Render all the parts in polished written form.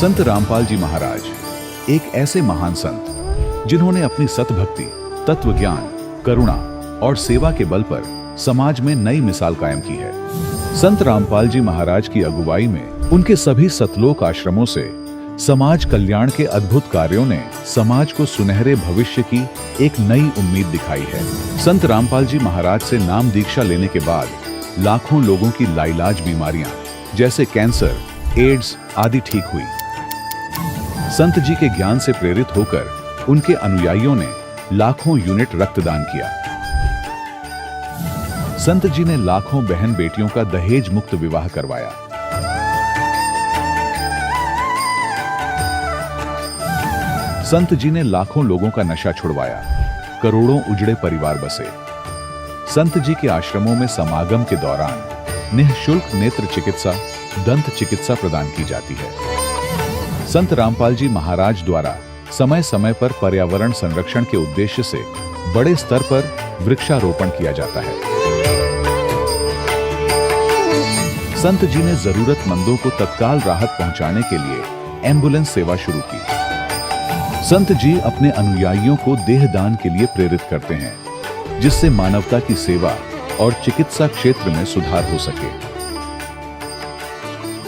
संत रामपाल जी महाराज एक ऐसे महान संत जिन्होंने अपनी सतभक्ति, तत्व ज्ञान, करुणा और सेवा के बल पर समाज में नई मिसाल कायम की है। संत रामपाल जी महाराज की अगुवाई में उनके सभी सतलोक आश्रमों से समाज कल्याण के अद्भुत कार्यों ने समाज को सुनहरे भविष्य की एक नई उम्मीद दिखाई है। संत रामपाल जी महाराज से नाम दीक्षा लेने के बाद लाखों लोगों की लाइलाज बीमारियां जैसे कैंसर, एड्स आदि ठीक हुई। संत जी के ज्ञान से प्रेरित होकर उनके अनुयायियों ने लाखों यूनिट रक्तदान किया। संत जी ने लाखों बहन बेटियों का दहेज मुक्त विवाह करवाया। संत जी ने लाखों लोगों का नशा छुड़वाया, करोड़ों उजड़े परिवार बसे। संत जी के आश्रमों में समागम के दौरान निःशुल्क नेत्र चिकित्सा, दंत चिकित्सा प्रदान की जाती है। संत रामपाल जी महाराज द्वारा समय समय पर पर्यावरण संरक्षण के उद्देश्य से बड़े स्तर पर वृक्षारोपण किया जाता है। संत जी ने जरूरतमंदों को तत्काल राहत पहुंचाने के लिए एम्बुलेंस सेवा शुरू की। संत जी अपने अनुयायियों को देहदान के लिए प्रेरित करते हैं, जिससे मानवता की सेवा और चिकित्सा क्षेत्र में सुधार हो सके।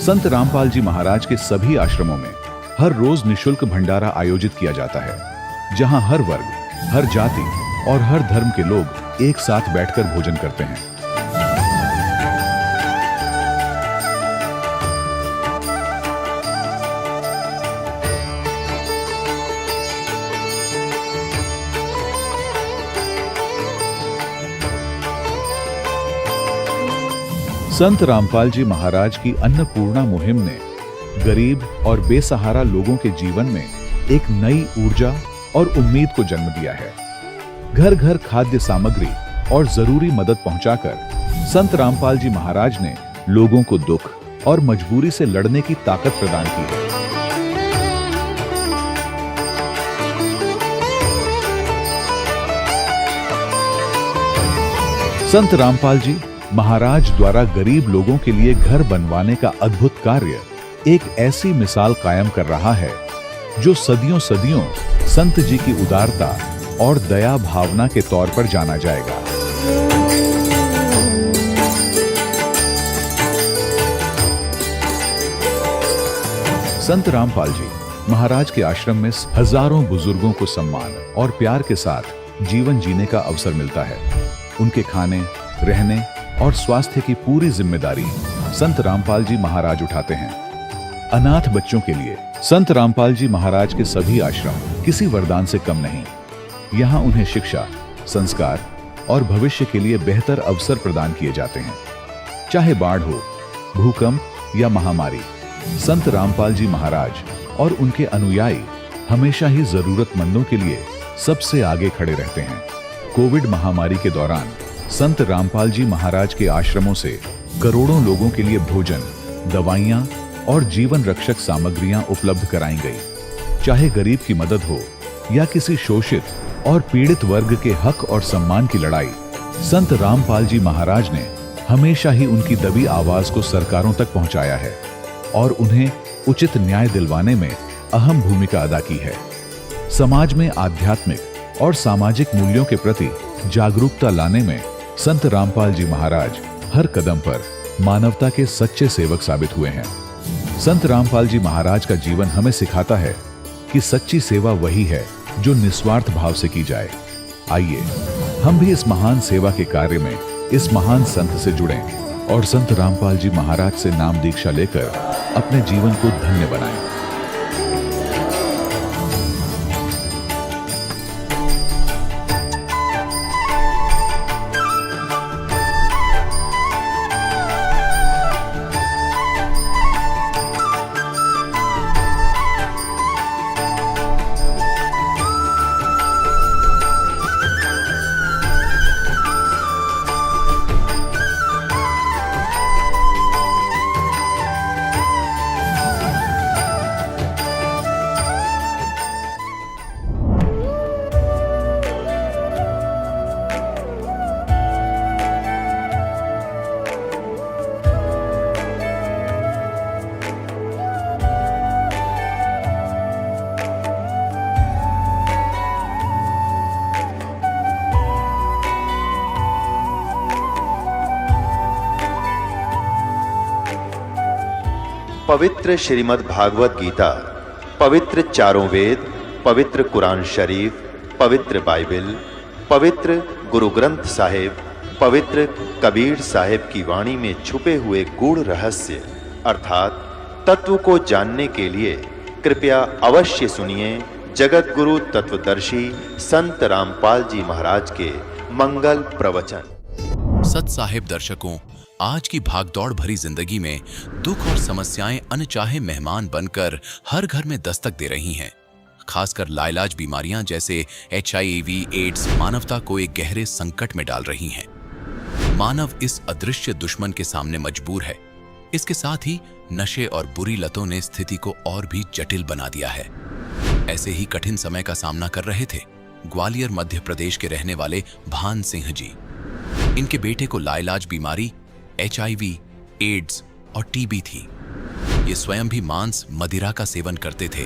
संत रामपाल जी महाराज के सभी आश्रमों में हर रोज निःशुल्क भंडारा आयोजित किया जाता है, जहां हर वर्ग, हर जाति और हर धर्म के लोग एक साथ बैठकर भोजन करते हैं। संत रामपाल जी महाराज की अन्नपूर्णा मुहिम ने गरीब और बेसहारा लोगों के जीवन में एक नई ऊर्जा और उम्मीद को जन्म दिया है। घर घर खाद्य सामग्री और जरूरी मदद पहुंचाकर संत रामपाल जी महाराज ने लोगों को दुख और मजबूरी से लड़ने की ताकत प्रदान की है। संत रामपाल जी महाराज द्वारा गरीब लोगों के लिए घर बनवाने का अद्भुत कार्य एक ऐसी मिसाल कायम कर रहा है जो सदियों सदियों संत जी की उदारता और दया भावना के तौर पर जाना जाएगा। संत रामपाल जी महाराज के आश्रम में हजारों बुजुर्गों को सम्मान और प्यार के साथ जीवन जीने का अवसर मिलता है। उनके खाने, रहने और स्वास्थ्य की पूरी जिम्मेदारी संत रामपाल जी महाराज उठाते हैं। अनाथ बच्चों के लिए संत रामपाल जी महाराज के सभी आश्रम किसी वरदान से कम नहीं। यहाँ उन्हें शिक्षा, संस्कार और भविष्य के लिए बेहतर अवसर प्रदान किए जाते हैं। चाहे बाढ़ हो, भूकंप या महामारी, संत रामपाल जी महाराज और उनके अनुयायी हमेशा ही जरूरतमंदों के लिए सबसे आगे खड़े रहते हैं। कोविड महामारी के दौरान संत रामपाल जी महाराज के आश्रमों से करोड़ों लोगों के लिए भोजन, दवाइयां और जीवन रक्षक सामग्रियां उपलब्ध कराई गई। चाहे गरीब की मदद हो या किसी शोषित और पीड़ित वर्ग के हक और सम्मान की लड़ाई, संत रामपाल जी महाराज ने हमेशा ही उनकी दबी आवाज को सरकारों तक पहुंचाया है और उन्हें उचित न्याय दिलवाने में अहम भूमिका अदा की है। समाज में आध्यात्मिक और सामाजिक मूल्यों के प्रति जागरूकता लाने में संत रामपाल जी महाराज हर कदम पर मानवता के सच्चे सेवक साबित हुए हैं। संत रामपाल जी महाराज का जीवन हमें सिखाता है कि सच्ची सेवा वही है जो निस्वार्थ भाव से की जाए। आइए हम भी इस महान सेवा के कार्य में इस महान संत से जुड़ें और संत रामपाल जी महाराज से नाम दीक्षा लेकर अपने जीवन को धन्य बनाएं। पवित्र श्रीमद् भागवत गीता, पवित्र चारों वेद, पवित्र कुरान शरीफ, पवित्र बाइबल, पवित्र गुरु ग्रंथ साहिब, पवित्र कबीर साहिब की वाणी में छुपे हुए गूढ़ रहस्य अर्थात तत्व को जानने के लिए कृपया अवश्य सुनिए जगत गुरु तत्वदर्शी संत रामपाल जी महाराज के मंगल प्रवचन। सत साहिब दर्शकों, आज की भागदौड़ भरी जिंदगी में दुख और समस्याएं अनचाहे मेहमान बनकर हर घर में दस्तक दे रही हैं। खासकर लाइलाज बीमारियां जैसे HIV, एड्स मानवता को एक गहरे संकट में डाल रही हैं। मानव इस अदृश्य दुश्मन के सामने मजबूर है। इसके साथ ही नशे और बुरी लतों ने स्थिति को और भी जटिल बना दिया है। ऐसे ही कठिन समय का सामना कर रहे थे ग्वालियर मध्य प्रदेश के रहने वाले भान सिंह जी। इनके बेटे को लाइलाज बीमारी HIV, एड्स और TB थी। ये स्वयं भी मांस मदिरा का सेवन करते थे,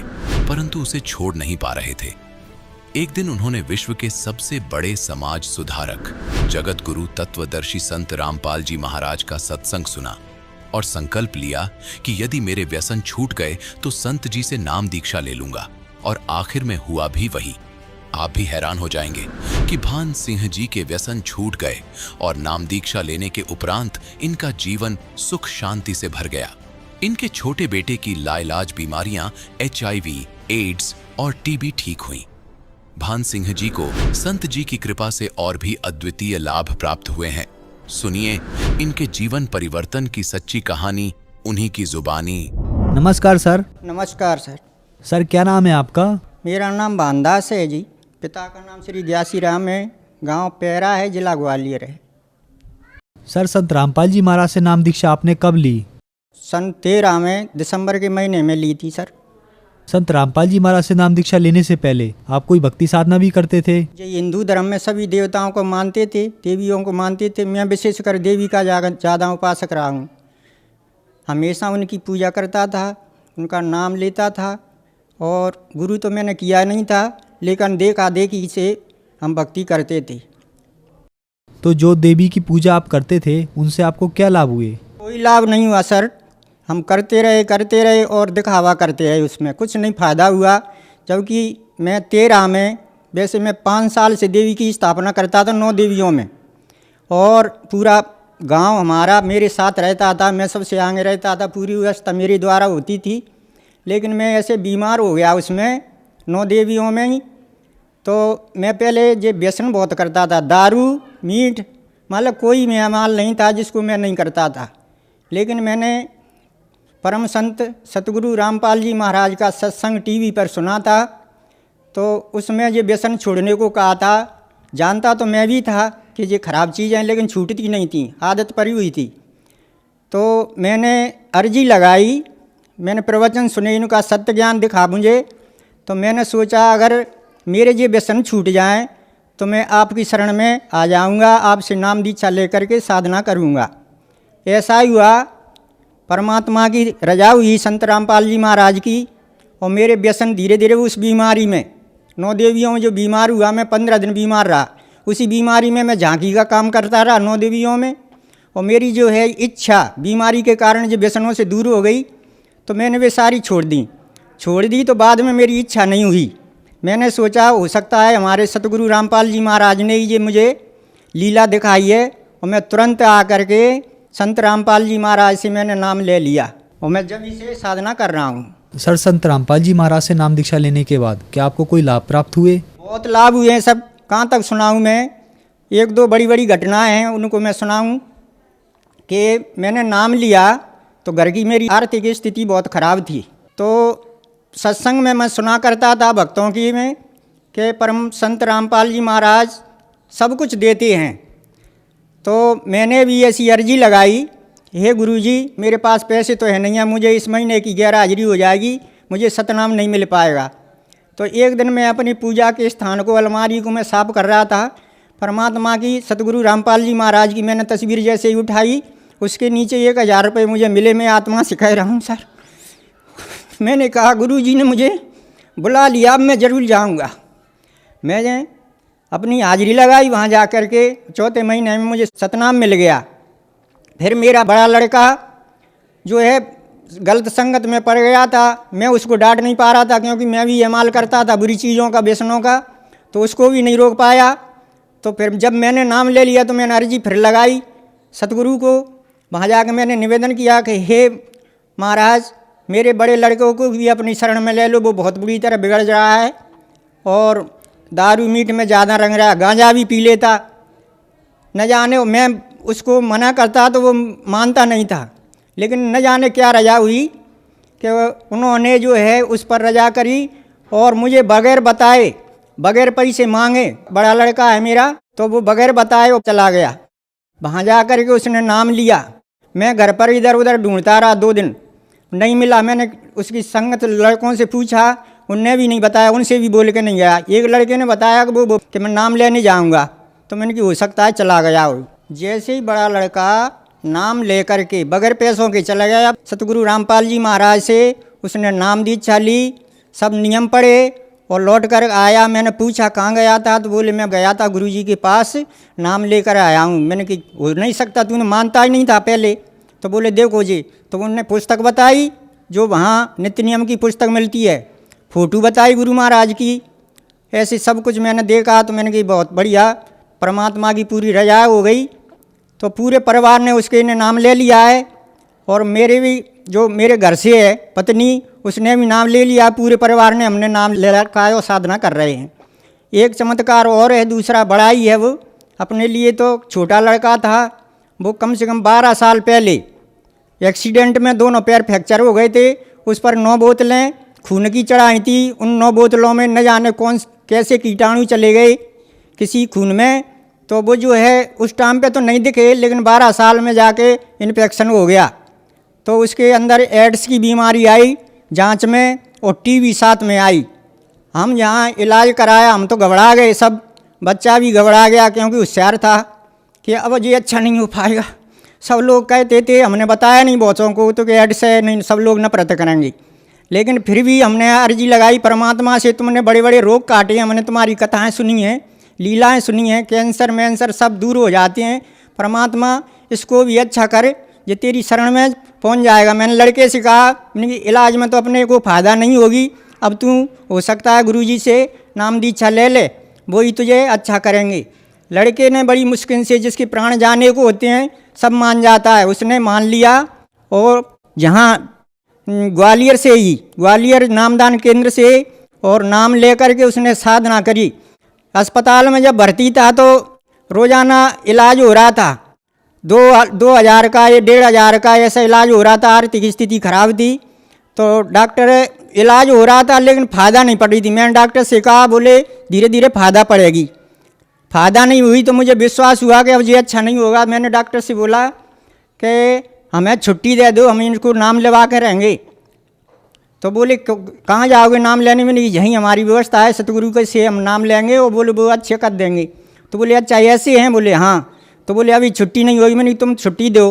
परंतु उसे छोड़ नहीं पा रहे थे। एक दिन उन्होंने विश्व के सबसे बड़े समाज सुधारक जगत गुरु तत्वदर्शी संत रामपाल जी महाराज का सत्संग सुना और संकल्प लिया कि यदि मेरे व्यसन छूट गए तो संत जी से नाम दीक्षा ले लूंगा। और आखिर में हुआ भी वही। आप भी हैरान हो जाएंगे कि भान सिंह जी के व्यसन छूट गए और नाम दीक्षा लेने के उपरांत इनका जीवन सुख शांति से भर गया। इनके छोटे बेटे की लाइलाज बीमारियां HIV, एड्स और TB ठीक हुई। भान सिंह जी को संत जी की कृपा से और भी अद्वितीय लाभ प्राप्त हुए हैं। सुनिए इनके जीवन परिवर्तन की सच्ची कहानी उन्हीं की जुबानी। नमस्कार सर। नमस्कार सर। सर क्या नाम है आपका? मेरा नाम भानदास है जी। पिता का नाम श्री ग्यासी राम है। गांव पैरा है, जिला ग्वालियर है। सर संत रामपाल जी महाराज से नाम दीक्षा आपने कब ली? सन 13 में दिसंबर के महीने में ली थी सर। संत रामपाल जी महाराज से नाम दीक्षा लेने से पहले आप कोई भक्ति साधना भी करते थे? जो हिंदू धर्म में सभी देवताओं को मानते थे, देवियों को मानते थे। मैं विशेषकर देवी का ज़्यादा उपासक रहा हूँ। हमेशा उनकी पूजा करता था, उनका नाम लेता था। और गुरु तो मैंने किया नहीं था, लेकिन देखा देखी से हम भक्ति करते थे। तो जो देवी की पूजा आप करते थे उनसे आपको क्या लाभ हुए? कोई लाभ नहीं हुआ सर। हम करते रहे और दिखावा करते रहे, उसमें कुछ नहीं फ़ायदा हुआ। जबकि मैं 13 में, वैसे मैं 5 साल से देवी की स्थापना करता था 9 देवियों में। और पूरा गांव हमारा मेरे साथ रहता था, मैं सबसे आगे रहता था, पूरी व्यवस्था मेरे द्वारा होती थी। लेकिन मैं ऐसे बीमार हो गया उसमें 9 देवियों में ही। तो मैं पहले ये व्यसन बहुत करता था, दारू मीठ, मतलब कोई मेहमान नहीं था जिसको मैं नहीं करता था। लेकिन मैंने परम संत सतगुरु रामपाल जी महाराज का सत्संग TV पर सुना था। तो उसमें ये व्यसन छोड़ने को कहा था। जानता तो मैं भी था कि ये खराब चीज़ें, लेकिन छूटती नहीं थी, आदत पड़ी हुई थी। तो मैंने अर्जी लगाई, मैंने प्रवचन सुने, इनका सत्य ज्ञान दिखा मुझे। तो मैंने सोचा अगर मेरे ये व्यसन छूट जाएं तो मैं आपकी शरण में आ जाऊंगा, आपसे नाम दीक्षा लेकर के साधना करूंगा। ऐसा ही हुआ। परमात्मा की रजा हुई संत रामपाल जी महाराज की। और मेरे व्यसन धीरे धीरे उस बीमारी में, 9 देवियों में जो बीमार हुआ, मैं 15 दिन बीमार रहा। उसी बीमारी में मैं झांकी का काम करता रहा 9 देवियों में। और मेरी जो है इच्छा बीमारी के कारण जो व्यसनों से दूर हो गई, तो मैंने वे सारी छोड़ दी। तो बाद में मेरी इच्छा नहीं हुई। मैंने सोचा हो सकता है हमारे सतगुरु रामपाल जी महाराज ने ये मुझे लीला दिखाई है। और मैं तुरंत आकर के संत रामपाल जी महाराज से मैंने नाम ले लिया और मैं जब इसे साधना कर रहा हूँ। सर संत रामपाल जी महाराज से नाम दीक्षा लेने के बाद क्या आपको कोई लाभ प्राप्त हुए? बहुत लाभ हुए हैं। सब कहाँ तक सुनाऊँ मैं? 1-2 बड़ी घटनाएं हैं, उनको मैं सुनाऊँ। कि मैंने नाम लिया तो घर की मेरी आर्थिक स्थिति बहुत ख़राब थी। तो सत्संग में मैं सुना करता था भक्तों की में कि परम संत रामपाल जी महाराज सब कुछ देते हैं। तो मैंने भी ऐसी अर्जी लगाई, हे गुरुजी मेरे पास पैसे तो है नहीं है, मुझे इस महीने की गैर हाजिरी हो जाएगी, मुझे सतनाम नहीं मिल पाएगा। तो एक दिन मैं अपनी पूजा के स्थान को, अलमारी को मैं साफ कर रहा था। परमात्मा की सतगुरु रामपाल जी महाराज की मैंने तस्वीर जैसे ही उठाई, उसके नीचे 1000 रुपये मुझे मिले। मैं आत्मा से कह रहा हूँ सर, मैंने कहा गुरुजी ने मुझे बुला लिया, अब मैं ज़रूर जाऊँगा। मैं अपनी हाजिरी लगाई, वहाँ जा कर के 4थे महीने में मुझे सतनाम मिल गया। फिर मेरा बड़ा लड़का जो है गलत संगत में पड़ गया था। मैं उसको डांट नहीं पा रहा था क्योंकि मैं भी इस्तेमाल करता था बुरी चीज़ों का, व्यसनों का, तो उसको भी नहीं रोक पाया। तो फिर जब मैंने नाम ले लिया तो मैंने अर्जी फिर लगाई सतगुरु को। वहाँ जाकर मैंने निवेदन किया कि हे महाराज, मेरे बड़े लड़कों को भी अपनी शरण में ले लो, वो बहुत बुरी तरह बिगड़ रहा है और दारू मीट में ज़्यादा रंग रहा, गांजा भी पी लेता। न जाने मैं उसको मना करता तो वो मानता नहीं था, लेकिन न जाने क्या रजा हुई कि उन्होंने जो है उस पर रजा करी और मुझे बगैर बताए, बगैर पैसे मांगे, बड़ा लड़का है मेरा, तो वो बगैर बताए वो चला गया। वहाँ जा कर के उसने नाम लिया। मैं घर पर इधर उधर ढूंढता रहा, 2 दिन नहीं मिला। मैंने उसकी संगत लड़कों से पूछा, उनने भी नहीं बताया, उनसे भी बोल के नहीं गया। एक लड़के ने बताया कि वो कि मैं नाम लेने जाऊँगा, तो मैंने कि हो सकता है चला गया हो। जैसे ही बड़ा लड़का नाम लेकर के बगैर पैसों के चला गया, सतगुरु रामपाल जी महाराज से उसने नाम दीक्षा ली, सब नियम पढ़े और लौट कर आया। मैंने पूछा कहाँ गया था, तो बोले मैं गया था गुरुजी के पास, नाम लेकर आया हूँ। मैंने कि हो नहीं सकता, तूने मानता ही नहीं था पहले। तो बोले देखो जी, तो उन्होंने पुस्तक बताई, जो वहाँ नित्य नियम की पुस्तक मिलती है, फ़ोटो बताई गुरु महाराज की, ऐसे सब कुछ मैंने देखा। तो मैंने कि बहुत बढ़िया, परमात्मा की पूरी रजा हो गई। तो पूरे परिवार ने उसके ने नाम ले लिया है और मेरे भी जो मेरे घर से है पत्नी, उसने भी नाम ले लिया। पूरे परिवार ने हमने नाम ले रखा है और साधना कर रहे हैं। एक चमत्कार और है, दूसरा बड़ा ही है। वो अपने लिए तो छोटा लड़का था, वो कम से कम 12 साल पहले एक्सीडेंट में दोनों पैर फ्रैक्चर हो गए थे। उस पर 9 बोतलें खून की चढ़ाई थी। उन 9 बोतलों में न जाने कौन कैसे कीटाणु चले गए किसी खून में, तो वो जो है उस टाइम पे तो नहीं दिखे, लेकिन 12 साल में जाके इन्फेक्शन हो गया। तो उसके अंदर एड्स की बीमारी आई जांच में और टीबी साथ में आई। हम यहाँ इलाज कराया, हम तो घबरा गए सब, बच्चा भी घबरा गया क्योंकि होशियार था कि अब ये अच्छा नहीं हो पाएगा। सब लोग कहते थे, हमने बताया नहीं बहुतों को तो कि एड्स है, नहीं सब लोग नफरत करेंगे। लेकिन फिर भी हमने अर्जी लगाई परमात्मा से, तुमने बड़े बड़े रोग काटे, हमने तुम्हारी कथाएँ सुनी हैं, लीलाएं सुनी हैं, कैंसर मैंसर सब दूर हो जाते हैं। परमात्मा इसको भी अच्छा कर, ये तेरी शरण में पहुंच जाएगा। मैंने लड़के से कहा, मैंने कि इलाज में तो अपने को फ़ायदा नहीं होगी, अब तू हो सकता है गुरुजी से नाम दीक्षा ले ले, वो ही तुझे अच्छा करेंगे। लड़के ने बड़ी मुश्किल से, जिसके प्राण जाने को होते हैं सब मान जाता है, उसने मान लिया। और जहाँ ग्वालियर से ही, ग्वालियर नामदान केंद्र से और नाम लेकर के उसने साधना करी। अस्पताल में जब भर्ती था तो रोज़ाना इलाज हो रहा था, 2,000 का या 1,500 का ऐसा इलाज हो रहा था। आर्थिक स्थिति खराब थी तो डॉक्टर इलाज हो रहा था लेकिन फ़ायदा नहीं पड़ रही थी। मैंने डॉक्टर से कहा, बोले धीरे धीरे फ़ायदा पड़ेगी। फ़ायदा नहीं हुई तो मुझे विश्वास हुआ कि अब ये अच्छा नहीं होगा। मैंने डॉक्टर से बोला कि हमें छुट्टी दे दो, हम इनको नाम लेवा के रहेंगे। तो बोले कहाँ जाओगे नाम लेने में? नहीं, यहीं हमारी व्यवस्था है, सतगुरु के से हम नाम लेंगे। वो बोले वो अच्छे कर देंगे। तो बोले अच्छा ऐसे हैं? बोले हाँ। तो बोले अभी छुट्टी नहीं होगी। मैंने तुम छुट्टी दो।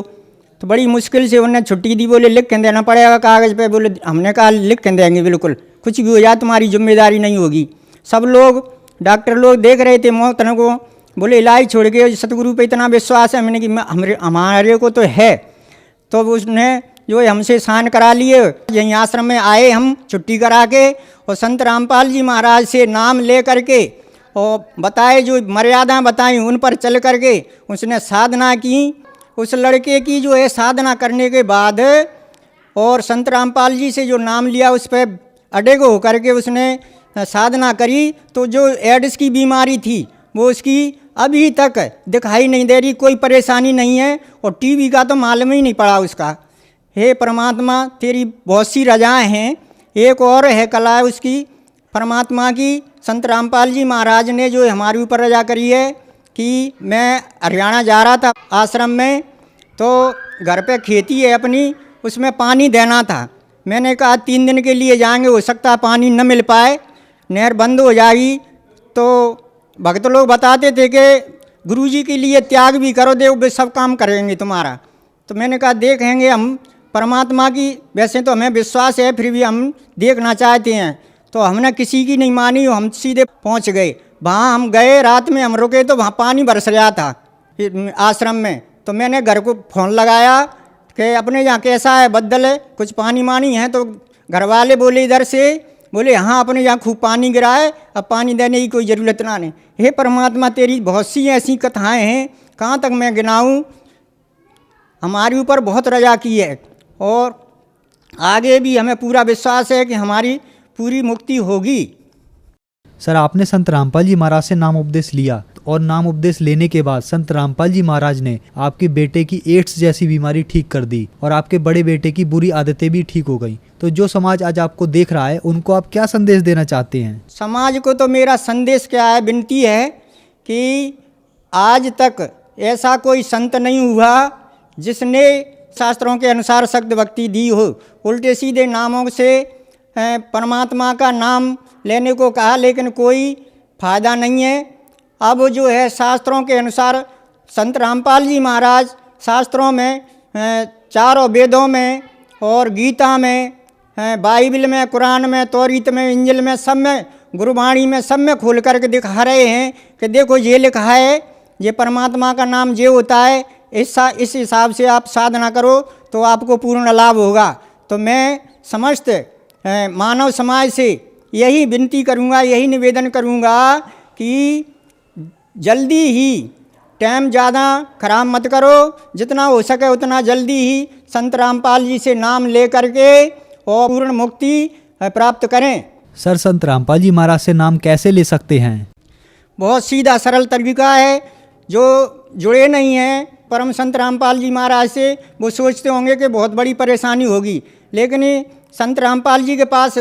तो बड़ी मुश्किल से उन्होंने छुट्टी दी। बोले लिख के देना पड़ेगा कागज़ पे। बोले हमने कहा लिख के देंगे, बिल्कुल कुछ भी हो जाए तुम्हारी जिम्मेदारी नहीं होगी। सब लोग डॉक्टर लोग देख रहे थे मौतन को। बोले इलाज छोड़ के सतगुरु पे इतना विश्वास है। मैंने कि हमारे को तो है। तो उसने जो है हमसे स्नान करा लिए, यहीं आश्रम में आए हम छुट्टी करा के, और संत रामपाल जी महाराज से नाम ले करके और बताए जो मर्यादा बताई उन पर चल करके उसने साधना की। उस लड़के की जो है साधना करने के बाद और संत रामपाल जी से जो नाम लिया उस पर अडेग होकर के उसने साधना करी, तो जो एड्स की बीमारी थी वो उसकी अभी तक दिखाई नहीं दे रही, कोई परेशानी नहीं है। और टीबी का तो मालूम ही नहीं पड़ा उसका। हे परमात्मा, तेरी बहुत सी रजाएँ हैं। एक और है कला उसकी परमात्मा की। संत रामपाल जी महाराज ने जो हमारे ऊपर रजा करी है कि मैं हरियाणा जा रहा था आश्रम में, तो घर पे खेती है अपनी, उसमें पानी देना था। मैंने कहा 3 दिन के लिए जाएंगे, हो सकता है पानी न मिल पाए, नहर बंद हो जाएगी। तो भक्त लोग बताते थे कि गुरुजी के लिए त्याग भी करो, देव सब काम करेंगे तुम्हारा। तो मैंने कहा देखेंगे हम। परमात्मा की वैसे तो हमें विश्वास है, फिर भी हम देखना चाहते हैं। तो हमने किसी की नहीं मानी, हम सीधे पहुंच गए। वहाँ हम गए, रात में हम रुके तो वहाँ पानी बरस रहा था आश्रम में। तो मैंने घर को फ़ोन लगाया कि अपने यहाँ कैसा है बद्दल है, कुछ पानी मानी है। तो घर वाले बोले इधर से, बोले हाँ अपने यहाँ खूब पानी गिरा है, अब पानी देने की कोई ज़रूरत ना नहीं। हे परमात्मा तेरी बहुत सी ऐसी कथाएं हैं, कहाँ तक मैं गिनाऊँ। हमारे ऊपर बहुत रजा की है और आगे भी हमें पूरा विश्वास है कि हमारी पूरी मुक्ति होगी। सर आपने संत रामपाल जी महाराज से नाम उपदेश लिया और नाम उपदेश लेने के बाद संत रामपाल जी महाराज ने आपके बेटे की एड्स जैसी बीमारी ठीक कर दी और आपके बड़े बेटे की बुरी आदतें भी ठीक हो गई। तो जो समाज आज आपको देख रहा है उनको आप क्या संदेश देना चाहते हैं? समाज को तो मेरा संदेश क्या है, विनती है कि आज तक ऐसा कोई संत नहीं हुआ जिसने शास्त्रों के अनुसार सख्त भक्ति दी हो। उल्टे सीधे नामों से परमात्मा का नाम लेने को कहा, लेकिन कोई फायदा नहीं है। अब जो है शास्त्रों के अनुसार संत रामपाल जी महाराज शास्त्रों में, चारों वेदों में और गीता में, बाइबल में, कुरान में, तौरीत में, इंजिल में, सब में, गुरुवाणी में, सब में खोल करके दिखा रहे हैं कि देखो ये लिखा है, ये परमात्मा का नाम ये होता है, इस हिसाब से आप साधना करो तो आपको पूर्ण लाभ होगा। तो मैं समस्त मानव समाज से यही विनती करूँगा, यही निवेदन करूँगा कि जल्दी ही, टाइम ज़्यादा खराब मत करो, जितना हो सके उतना जल्दी ही संत रामपाल जी से नाम ले करके और पूर्ण मुक्ति प्राप्त करें। सर संत रामपाल जी महाराज से नाम कैसे ले सकते हैं? बहुत सीधा सरल तरीका है। जो जुड़े नहीं हैं परम संत रामपाल जी महाराज से, वो सोचते होंगे कि बहुत बड़ी परेशानी होगी, लेकिन संत रामपाल जी के पास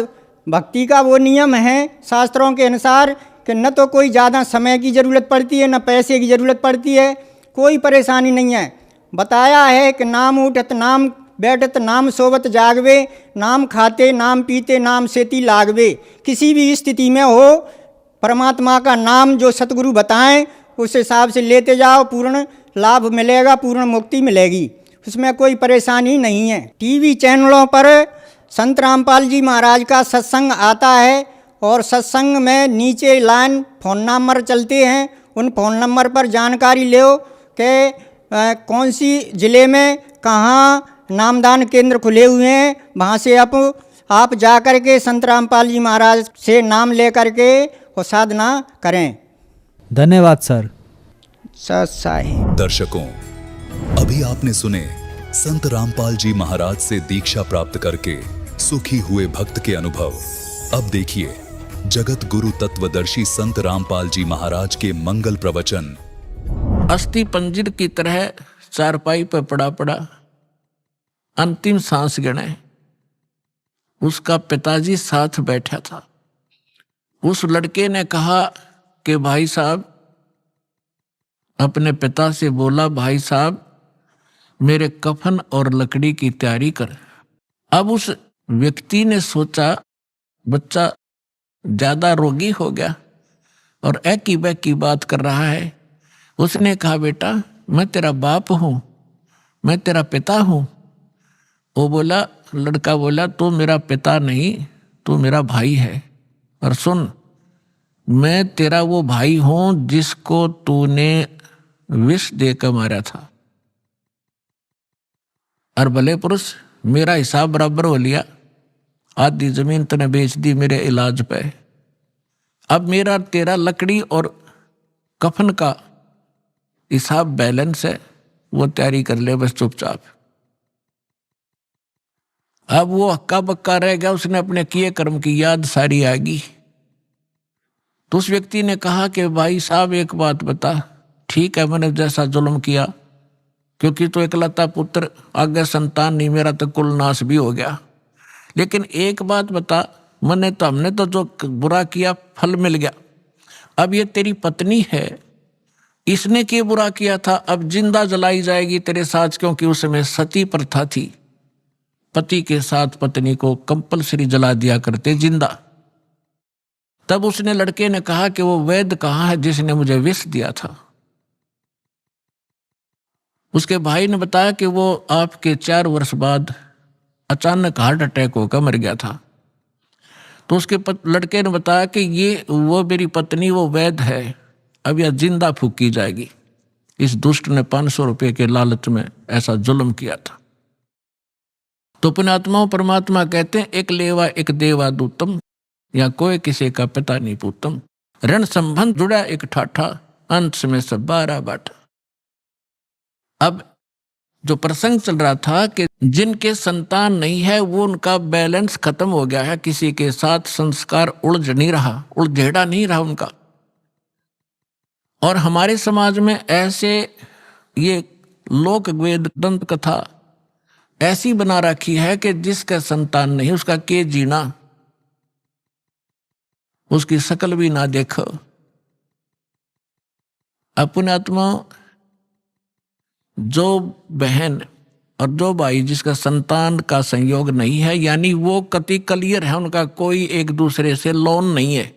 भक्ति का वो नियम है शास्त्रों के अनुसार कि न तो कोई ज़्यादा समय की ज़रूरत पड़ती है, न पैसे की ज़रूरत पड़ती है, कोई परेशानी नहीं है। बताया है कि नाम उठत नाम बैठत नाम सोवत जागवे, नाम खाते नाम पीते नाम सेती लागवे। किसी भी स्थिति में हो, परमात्मा का नाम जो सतगुरु बताएं उस हिसाब से लेते जाओ, पूर्ण लाभ मिलेगा, पूर्ण मुक्ति मिलेगी, उसमें कोई परेशानी नहीं है। टीवी चैनलों पर संत रामपाल जी महाराज का सत्संग आता है और सत्संग में नीचे लाइन फ़ोन नंबर चलते हैं, उन फ़ोन नंबर पर जानकारी लो कि कौन सी ज़िले में कहाँ नामदान केंद्र खुले हुए हैं, वहाँ से आप जा कर के संत रामपाल जी महाराज से नाम ले करके और साधना करें। धन्यवाद सर। सत्साई। दर्शकों, अभी आपने सुने संत रामपाल जी महाराज से दीक्षा प्राप्त करके सुखी हुए भक्त के अनुभव। अब देखिए जगत गुरु तत्वदर्शी संत रामपाल जी महाराज के मंगल प्रवचन। अस्थि पंजर की तरह चारपाई पर पड़ा पड़ा अंतिम सांस गिने। उसका पिताजी साथ बैठा था। उस लड़के ने कहा कि भाई साहब, अपने पिता से बोला, भाई साहब मेरे कफन और लकड़ी की तैयारी कर। अब उस व्यक्ति ने सोचा बच्चा ज्यादा रोगी हो गया और एकी बैकी बात कर रहा है। उसने कहा बेटा मैं तेरा बाप हूं, मैं तेरा पिता हूं। वो बोला, लड़का बोला तू मेरा पिता नहीं, तू मेरा भाई है। और सुन, मैं तेरा वो भाई हूं जिसको तूने विष देकर मारा था। और भले पुरुष मेरा हिसाब बराबर हो लिया, आधी जमीन तूने बेच दी मेरे इलाज पे। अब मेरा तेरा लकड़ी और कफन का हिसाब बैलेंस है, वो तैयारी कर ले बस चुपचाप। अब वो हक्का बक्का रह गया, उसने अपने किए कर्म की याद सारी आ गई। तो उस व्यक्ति ने कहा कि भाई साहब एक बात बता, ठीक है मैंने जैसा जुल्म किया, क्योंकि तो इकलौता पुत्र, आगे संतान नहीं, मेरा तो कुल नाश भी हो गया। लेकिन एक बात बता, हमने तो जो बुरा किया फल मिल गया। अब ये तेरी पत्नी है, इसने क्या बुरा किया था, अब जिंदा जलाई जाएगी तेरे साथ, क्योंकि उसमें सती प्रथा थी। पति के साथ पत्नी को कंपलसरी जला दिया करते जिंदा। तब उसने लड़के ने कहा कि वो वैद्य कहाँ है जिसने मुझे विष दिया था। उसके भाई ने बताया कि वो आपके 4 वर्ष बाद अचानक हार्ट अटैक होकर मर गया था। तो उसके लड़के ने बताया कि ये वो मेरी पत्नी वो वैद्य है, अब यह जिंदा फूकी जाएगी। इस दुष्ट ने 500 रुपये के लालच में ऐसा जुल्म किया था। तो पुण्यात्माओं परमात्मा कहते हैं एक लेवा एक देवा दूतम, या कोई किसी का पिता नहीं पूतम। ऋण संबंध जुड़ा एक ठाठा, अंत में सब 12 बाट। अब जो प्रसंग चल रहा था कि जिनके संतान नहीं है वो उनका बैलेंस खत्म हो गया है, किसी के साथ संस्कार उलझ नहीं रहा, उलझेड़ा नहीं रहा उनका। और हमारे समाज में ऐसे ये लोक वेद दंत कथा ऐसी बना रखी है कि जिसका संतान नहीं उसका के जीना, उसकी शकल भी ना देखो। अपने आत्मा जो बहन और जो भाई जिसका संतान का संयोग नहीं है, यानी वो कति क्लियर है, उनका कोई एक दूसरे से लोन नहीं है।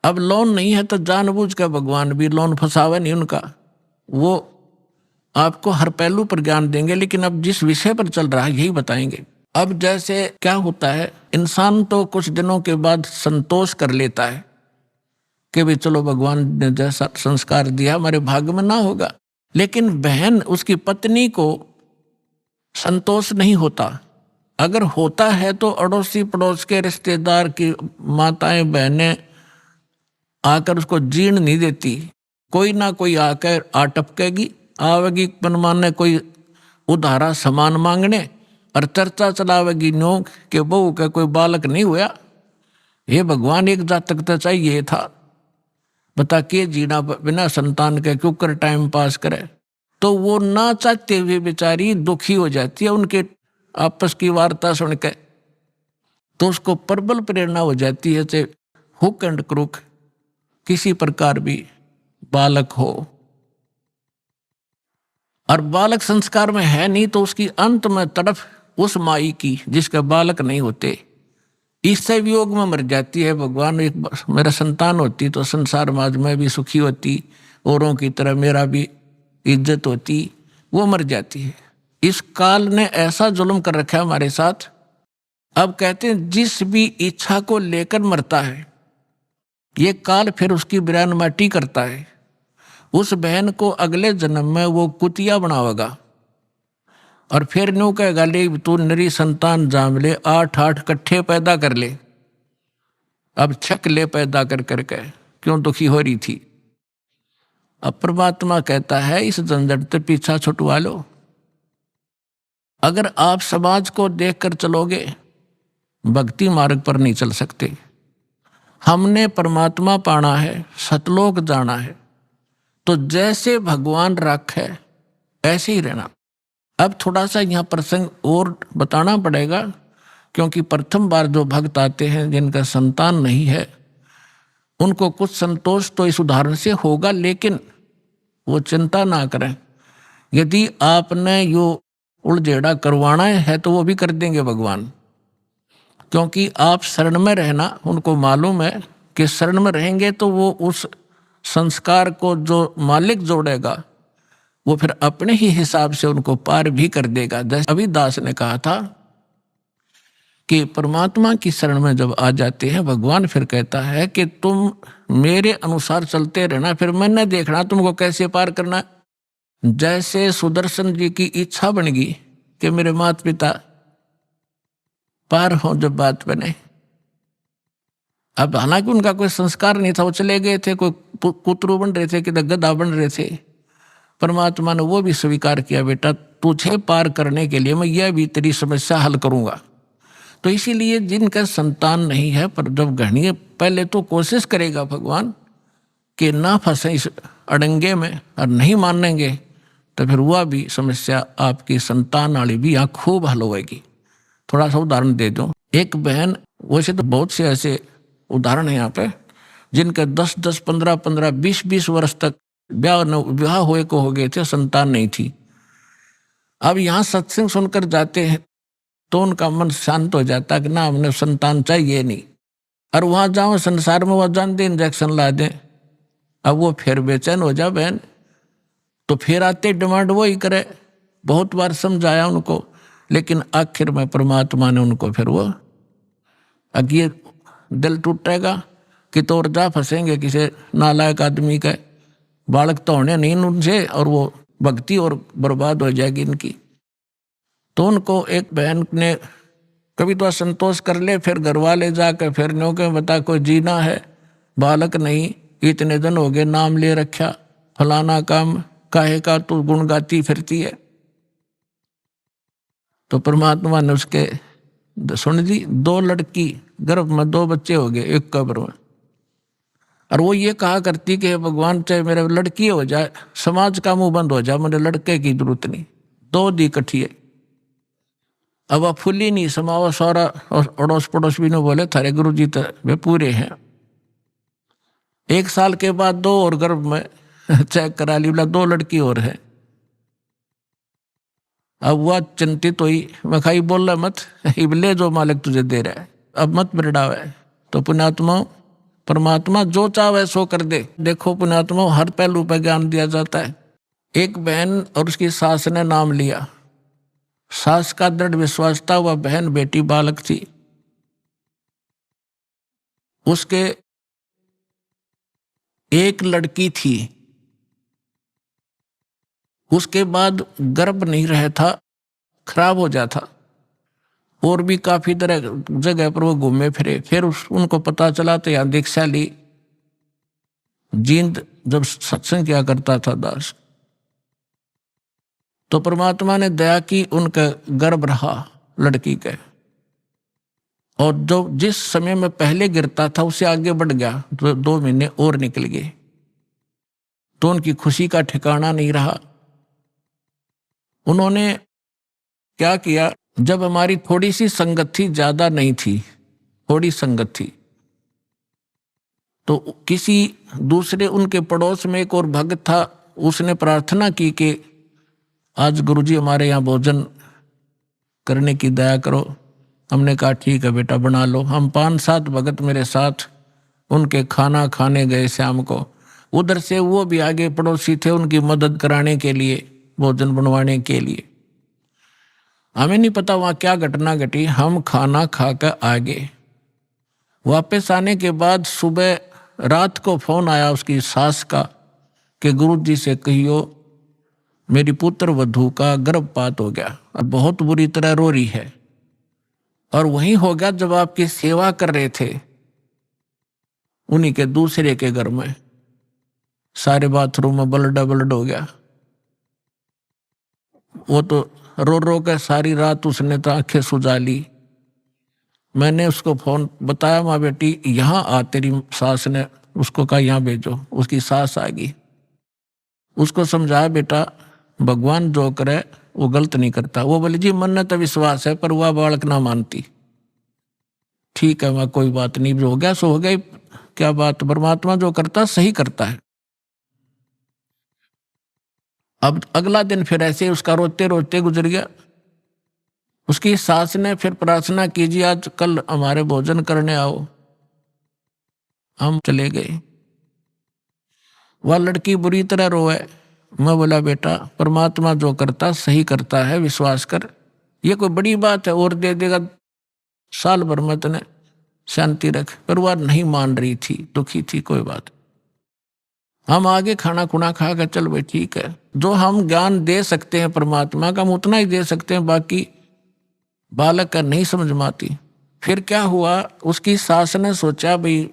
अब लोन नहीं है तो जानबूझ कर भगवान भी लोन फंसावे नहीं उनका, वो आपको हर पहलू पर ज्ञान देंगे। लेकिन अब जिस विषय पर चल रहा है यही बताएंगे। अब जैसे क्या होता है, इंसान तो कुछ दिनों के बाद संतोष कर लेता है कि भाई चलो भगवान ने जैसा संस्कार दिया हमारे भाग्य में ना होगा। लेकिन बहन उसकी पत्नी को संतोष नहीं होता। अगर होता है तो अड़ोसी पड़ोस के रिश्तेदार की माताएं बहनें आकर उसको जीर्ण नहीं देती, कोई ना कोई आकर आटपकेगी, आवेगी मनमाने कोई उधारा सामान मांगने और चर्चा चलावेगी नो कि बहू का कोई बालक नहीं हुआ, ये भगवान एक जातक तो चाहिए था, बता के जीना बिना संतान के क्यों कर टाइम पास करे। तो वो ना चाहते हुए बेचारी दुखी हो जाती है उनके आपस की वार्ता सुन के, तो उसको प्रबल प्रेरणा हो जाती है चाहे हुक एंड क्रुक किसी प्रकार भी बालक हो। और बालक संस्कार में है नहीं तो उसकी अंत में तड़फ उस माई की जिसके बालक नहीं होते, इससे वियोग में मर जाती है। भगवान एक मेरा संतान होती तो संसार समाज में भी सुखी होती, औरों की तरह मेरा भी इज्जत होती, वो मर जाती है। इस काल ने ऐसा जुल्म कर रखा है हमारे साथ। अब कहते हैं जिस भी इच्छा को लेकर मरता है ये काल फिर उसकी बिरान माटी करता है। उस बहन को अगले जन्म में वो कुतिया बनावेगा और फिर न्यू कहेगा ले तू नरी संतान जाम ले, 8 कट्ठे पैदा कर ले, अब छक ले पैदा कर करके क्यों दुखी हो रही थी। अब परमात्मा कहता है इस झंझट से पीछा छुटवा लो। अगर आप समाज को देखकर चलोगे भक्ति मार्ग पर नहीं चल सकते। हमने परमात्मा पाना है, सतलोक जाना है, तो जैसे भगवान रखे ऐसे ही रहना। अब थोड़ा सा यहाँ प्रसंग और बताना पड़ेगा क्योंकि प्रथम बार जो भक्त आते हैं जिनका संतान नहीं है उनको कुछ संतोष तो इस उदाहरण से होगा, लेकिन वो चिंता ना करें। यदि आपने यो उलझेड़ा करवाना है तो वो भी कर देंगे भगवान, क्योंकि आप शरण में रहना उनको मालूम है कि शरण में रहेंगे तो वो उस संस्कार को जो मालिक जोड़ेगा वो फिर अपने ही हिसाब से उनको पार भी कर देगा। जैसे अभी दास ने कहा था कि परमात्मा की शरण में जब आ जाते हैं भगवान फिर कहता है कि तुम मेरे अनुसार चलते रहना, फिर मैंने देखना तुमको कैसे पार करना। जैसे सुदर्शन जी की इच्छा बन गई कि मेरे माता पिता पार हो जब बात बने। अब हालांकि उनका कोई संस्कार नहीं था, वो चले गए थे, कोई कुतरू बन रहे थे कि गधा बन रहे थे। परमात्मा ने वो भी स्वीकार किया, बेटा तुझे पार करने के लिए मैं यह भी तेरी समस्या हल करूंगा। तो इसीलिए जिनका संतान नहीं है पर जब घड़िए पहले तो कोशिश करेगा भगवान कि ना फंसे इस अड़ंगे में और नहीं मानेंगे तो फिर वह भी समस्या आपकी संतान वाली भी यहाँ खूब हल होगी। थोड़ा सा उदाहरण दे दूं। एक बहन, वैसे तो बहुत से ऐसे उदाहरण है यहाँ पे जिनके 10-10, 15-15, 20-20 वर्ष तक विवाह हुए को हो गए थे, संतान नहीं थी। अब यहाँ सत्संग सुनकर जाते हैं तो उनका मन शांत हो जाता है कि ना हमने संतान चाहिए नहीं। और वहाँ जाओ संसार में वह जान दे इंजेक्शन ला दें, अब वो फिर बेचैन हो जा बहन, तो फिर आते डिमांड वो ही करे। बहुत बार समझाया उनको, लेकिन आखिर में परमात्मा ने उनको फिर वो अगे दिल टूटेगा कि तो और जा फंसेंगे किसी नालायक आदमी का, बालक तो होने नहीं उनसे और वो भक्ति और बर्बाद हो जाएगी इनकी। तो उनको एक बहन ने कभी तो असंतोष कर ले, फिर घर वाले जाकर फिर न्यों के बता कोई जीना है, बालक नहीं, इतने दिन हो गए नाम ले रखा, फलाना काम काहे का तू गुण गाती फिरती है। तो परमात्मा ने उसके सुन दी, 2 लड़की गर्भ में 2 बच्चे हो गए एक कब्र में। और वो ये कहा करती कि भगवान चाहे मेरे लड़की हो जाए, समाज का मुंह बंद हो जाए, मुझे लड़के की जरूरत नहीं, 2 दी इकट्ठी है। अब आप फुली नहीं समाओ, सारा अड़ोस पड़ोस भी नहीं बोले थारे गुरु जी तो वे पूरे हैं। 1 साल के बाद 2 और गर्भ में चेक करा ली, बोला 2 लड़की और है। अब वह चिंतित हुई, मैं खाई बोल रहा मत, ले जो मालिक तुझे दे रहा है, अब मत बिरड़ावे। तो पुण्यात्मा परमात्मा जो चाहे सो कर दे। देखो पुण्यात्मा हर पहलू पर ज्ञान दिया जाता है। एक बहन और उसकी सास ने नाम लिया, सास का दृढ़ विश्वास था, वह बहन बेटी बालक थी, उसके एक लड़की थी, उसके बाद गर्भ नहीं रहा था, खराब हो जाता। और भी काफी तरह जगह पर वो घूमे फिरे, फिर उनको पता चला तो यहाँ दीक्षा ली। जींद जब सत्संग किया करता था दास, तो परमात्मा ने दया की, उनका गर्भ रहा लड़की के, और जो जिस समय में पहले गिरता था उससे आगे बढ़ गया, तो 2 महीने और निकल गए। तो उनकी खुशी का ठिकाना नहीं रहा। उन्होंने क्या किया, जब हमारी थोड़ी सी संगत थी, ज्यादा नहीं थी, थोड़ी संगत थी, तो किसी दूसरे उनके पड़ोस में एक और भक्त था, उसने प्रार्थना की कि आज गुरुजी हमारे यहाँ भोजन करने की दया करो। हमने कहा ठीक है बेटा बना लो। हम 5-7 भगत मेरे साथ उनके खाना खाने गए शाम को। उधर से वो भी आगे पड़ोसी थे उनकी मदद कराने के लिए, भोजन बनवाने के लिए। हमें नहीं पता वहाँ क्या घटना घटी। हम खाना खाकर आ गए। वापस आने के बाद सुबह रात को फोन आया उसकी सास का कि गुरुजी से कहियो मेरी पुत्र वधू का गर्भपात हो गया और बहुत बुरी तरह रो रही है। और वहीं हो गया जब आपकी सेवा कर रहे थे, उन्हीं के दूसरे के घर में। सारे बाथरूम में ब्लड हो गया। वो तो रो रो के सारी रात उसने तो आंखें सुजा ली। मैंने उसको फोन बताया, माँ बेटी यहाँ आ, तेरी सास ने उसको कहा यहाँ भेजो। उसकी सास आ गई। उसको समझाया बेटा भगवान जो करे वो गलत नहीं करता। वो बोले जी मन ने तो विश्वास है पर वह बालक ना मानती। ठीक है वह कोई बात नहीं, जो हो गया सो हो गई। क्या बात, परमात्मा जो करता सही करता है। अब अगला दिन फिर ऐसे उसका रोते रोते गुजर गया। उसकी सास ने फिर प्रार्थना कीजिए आज कल हमारे भोजन करने आओ। हम चले गए। वह लड़की बुरी तरह रोए। मैं बोला बेटा परमात्मा जो करता सही करता है, विश्वास कर। ये कोई बड़ी बात है और दे देगा, साल भर में तने शांति रख। पर वह नहीं मान रही थी, दुखी थी। कोई बात, हम आगे खाना खुना खा कर चल भाई ठीक है। जो हम ज्ञान दे सकते हैं परमात्मा का हम उतना ही दे सकते हैं, बाकी बालक का नहीं समझ में आती। फिर क्या हुआ, उसकी सास ने सोचा भाई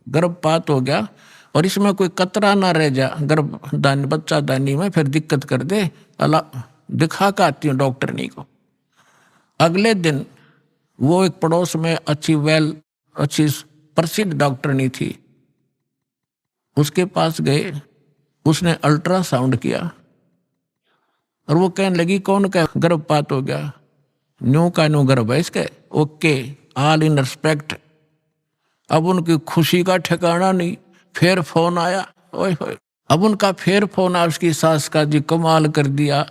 गर्भपात हो गया और इसमें कोई कतरा ना रह जा गर्भदानी बच्चा दानी में, फिर दिक्कत कर दे। अल्लाह दिखा कर आती हूँ डॉक्टरनी को। अगले दिन वो एक पड़ोस में अच्छी प्रसिद्ध डॉक्टरनी थी, उसके पास गए। उसने अल्ट्रासाउंड किया और वो कहने लगी कौन का गर्भपात हो गया? न्यू का न्यू गर्भ है इसके। Okay, all in respect. अब उनकी खुशी का ठिकाना नहीं। फिर फोन आया, ओए होए। अब उनका फिर फोन आया उसकी सास का, जी कमाल कर दिया।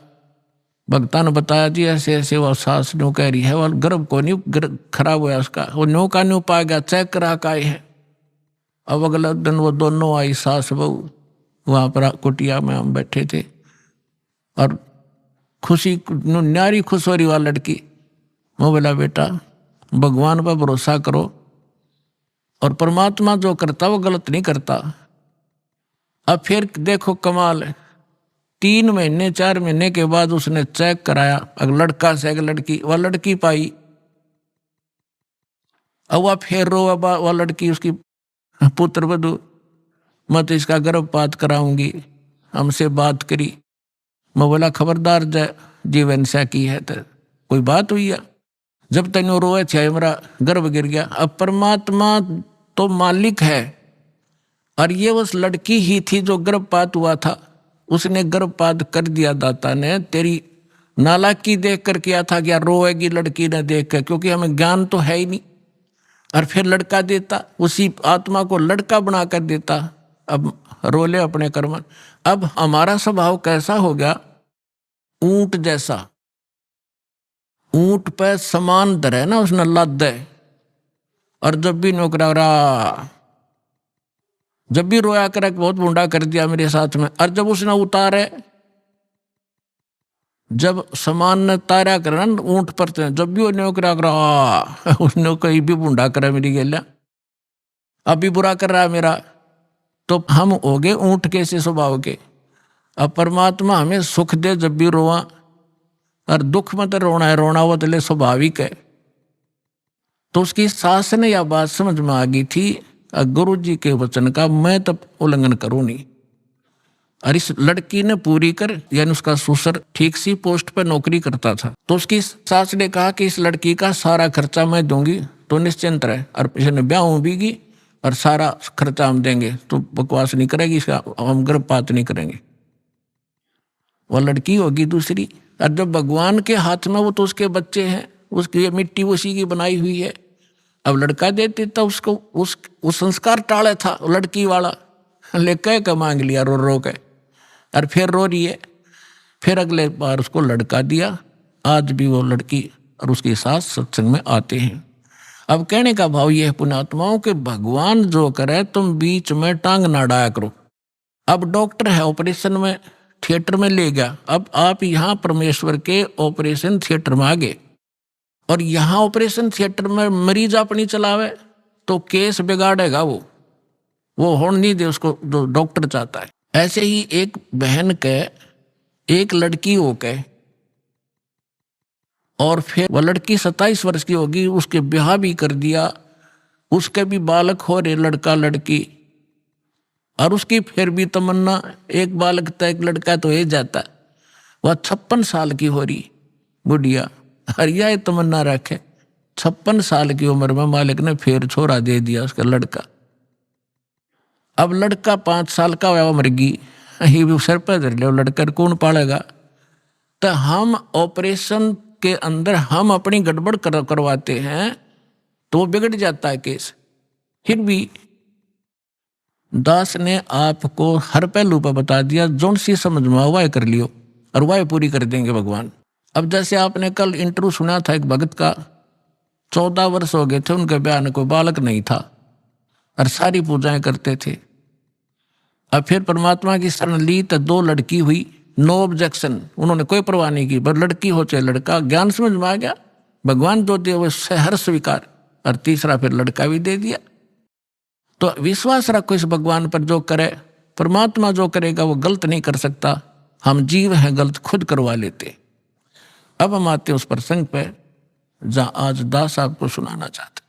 भक्ता ने बताया जी ऐसे ऐसे वो सास न्यू कह रही है, वो गर्भ को नहीं खराब हुआ उसका, वो न्यू का न्यू पा गया, चेक करा का है। अब अगला दिन वो दोनों आई सास बहू, वहाँ पर कुटिया में हम बैठे थे और खुशी न्यारी खुश हो रही वाली लड़की। मैं बोला बेटा भगवान पर भरोसा करो और परमात्मा जो करता वो गलत नहीं करता। अब फिर देखो कमाल है, 3 महीने 4 महीने के बाद उसने चेक कराया, अगर लड़का से अगर लड़की, वह लड़की पाई। अब वह फिर रो, वह लड़की उसकी पुत्र वधू, मैं तो इसका गर्भपात कराऊंगी। हमसे बात करी, मैं बोला खबरदार जीवन से की है तो कोई बात हुई है, जब तक रोए थे मेरा गर्भ गिर गया। अब परमात्मा तो मालिक है, और ये उस लड़की ही थी जो गर्भपात हुआ था, उसने गर्भपात कर दिया। दाता ने तेरी नालायकी देख कर किया था, क्या रोएगी लड़की ने देख कर, क्योंकि हमें ज्ञान तो है ही नहीं। और फिर लड़का देता, उसी आत्मा को लड़का बना कर देता। अब रोले अपने कर्म। अब हमारा स्वभाव कैसा हो गया, ऊंट जैसा। ऊंट पे समान धरे ना उसने लाद है, और जब भी नौकरा रहा, जब भी रोया कर बहुत बूढ़ा कर दिया मेरे साथ में। और जब उसने उतारे, जब समान ने तारा करा ऊंट पर, जब भी वो नौकरा करा उसने कहीं भी बूढ़ा करा मेरी गेला, अभी बुरा कर रहा है मेरा। तो हम हो गए ऊंट के से स्वभाव के। अब परमात्मा हमें सुख दे जब भी रोआ, और दुख में तो रोना है, रोना वो तो स्वाभाविक है। तो उसकी सास ने यह बात समझ में आ गई थी, गुरु जी के वचन का मैं तब उल्लंघन करूं नहीं। और इस लड़की ने पूरी कर, यानी उसका ससुर ठीक सी पोस्ट पर नौकरी करता था, तो उसकी सास ने कहा कि इस लड़की का सारा खर्चा मैं दूंगी, तो निश्चिंत रहे, और इसने ब्याह भी और सारा खर्चा हम देंगे, तो बकवास नहीं करेगी, इसका हम गर्भपात नहीं करेंगे। वह लड़की होगी दूसरी, और जब भगवान के हाथ में, वो तो उसके बच्चे हैं, उसकी ये मिट्टी उसी की बनाई हुई है। अब लड़का देते तो उसको उस संस्कार टाले था लड़की वाला, लेकर के मांग लिया रो रो के, और फिर रो रही है। फिर अगले बार उसको लड़का दिया। आज भी वो लड़की और उसकी सास सत्संग में आते हैं। अब कहने का भाव यह है पुण्यात्माओं के, भगवान जो करे तुम बीच में टांग ना डाया करो। अब डॉक्टर है, ऑपरेशन में थिएटर में ले गया, अब आप यहाँ परमेश्वर के ऑपरेशन थिएटर में आ गए, और यहाँ ऑपरेशन थिएटर में मरीज अपनी चलावे तो केस बिगाड़ेगा, वो होने नहीं दे उसको जो डॉक्टर चाहता है। ऐसे ही एक बहन के एक लड़की हो के, और फिर वह लड़की 27 वर्ष की होगी, उसके ब्याह भी कर दिया, उसके भी बालक हो रहे, लड़का लड़की, और उसकी फिर भी तमन्ना एक बालक था, एक लड़का तो हो जाता। वह 56 साल की हो रही बुढ़िया, और यह तमन्ना रखे 56 साल की उम्र में मालिक ने फिर छोरा दे दिया उसका लड़का। अब लड़का 5 साल का हुआ, मर गई, भी सर पर धर लिया, लड़का कौन पालेगा। तो हम ऑपरेशन के अंदर हम अपनी गड़बड़ करवाते हैं तो वो बिगड़ जाता है केस। फिर भी दास ने आपको हर पहलू पर बता दिया, जोन सी समझ में वाह कर लियो, और वाह पूरी कर देंगे भगवान। अब जैसे आपने कल इंटरव्यू सुना था एक भगत का, 14 वर्ष हो गए थे उनके ब्याह में, कोई बालक नहीं था, और सारी पूजाएं करते थे। अब फिर परमात्मा की शरण ली तो 2 लड़की हुई, नो ऑब्जेक्शन, उन्होंने कोई परवाह नहीं की, पर लड़की हो चाहे लड़का, ज्ञान समझ में आ गया, भगवान जो दे वो हर स्वीकार, और तीसरा फिर लड़का भी दे दिया। तो विश्वास रखो इस भगवान पर, जो करे परमात्मा जो करेगा वो गलत नहीं कर सकता। हम जीव हैं, गलत खुद करवा लेते। अब हम आते उस प्रसंग पे जहां आज दास आपको सुनाना चाहते।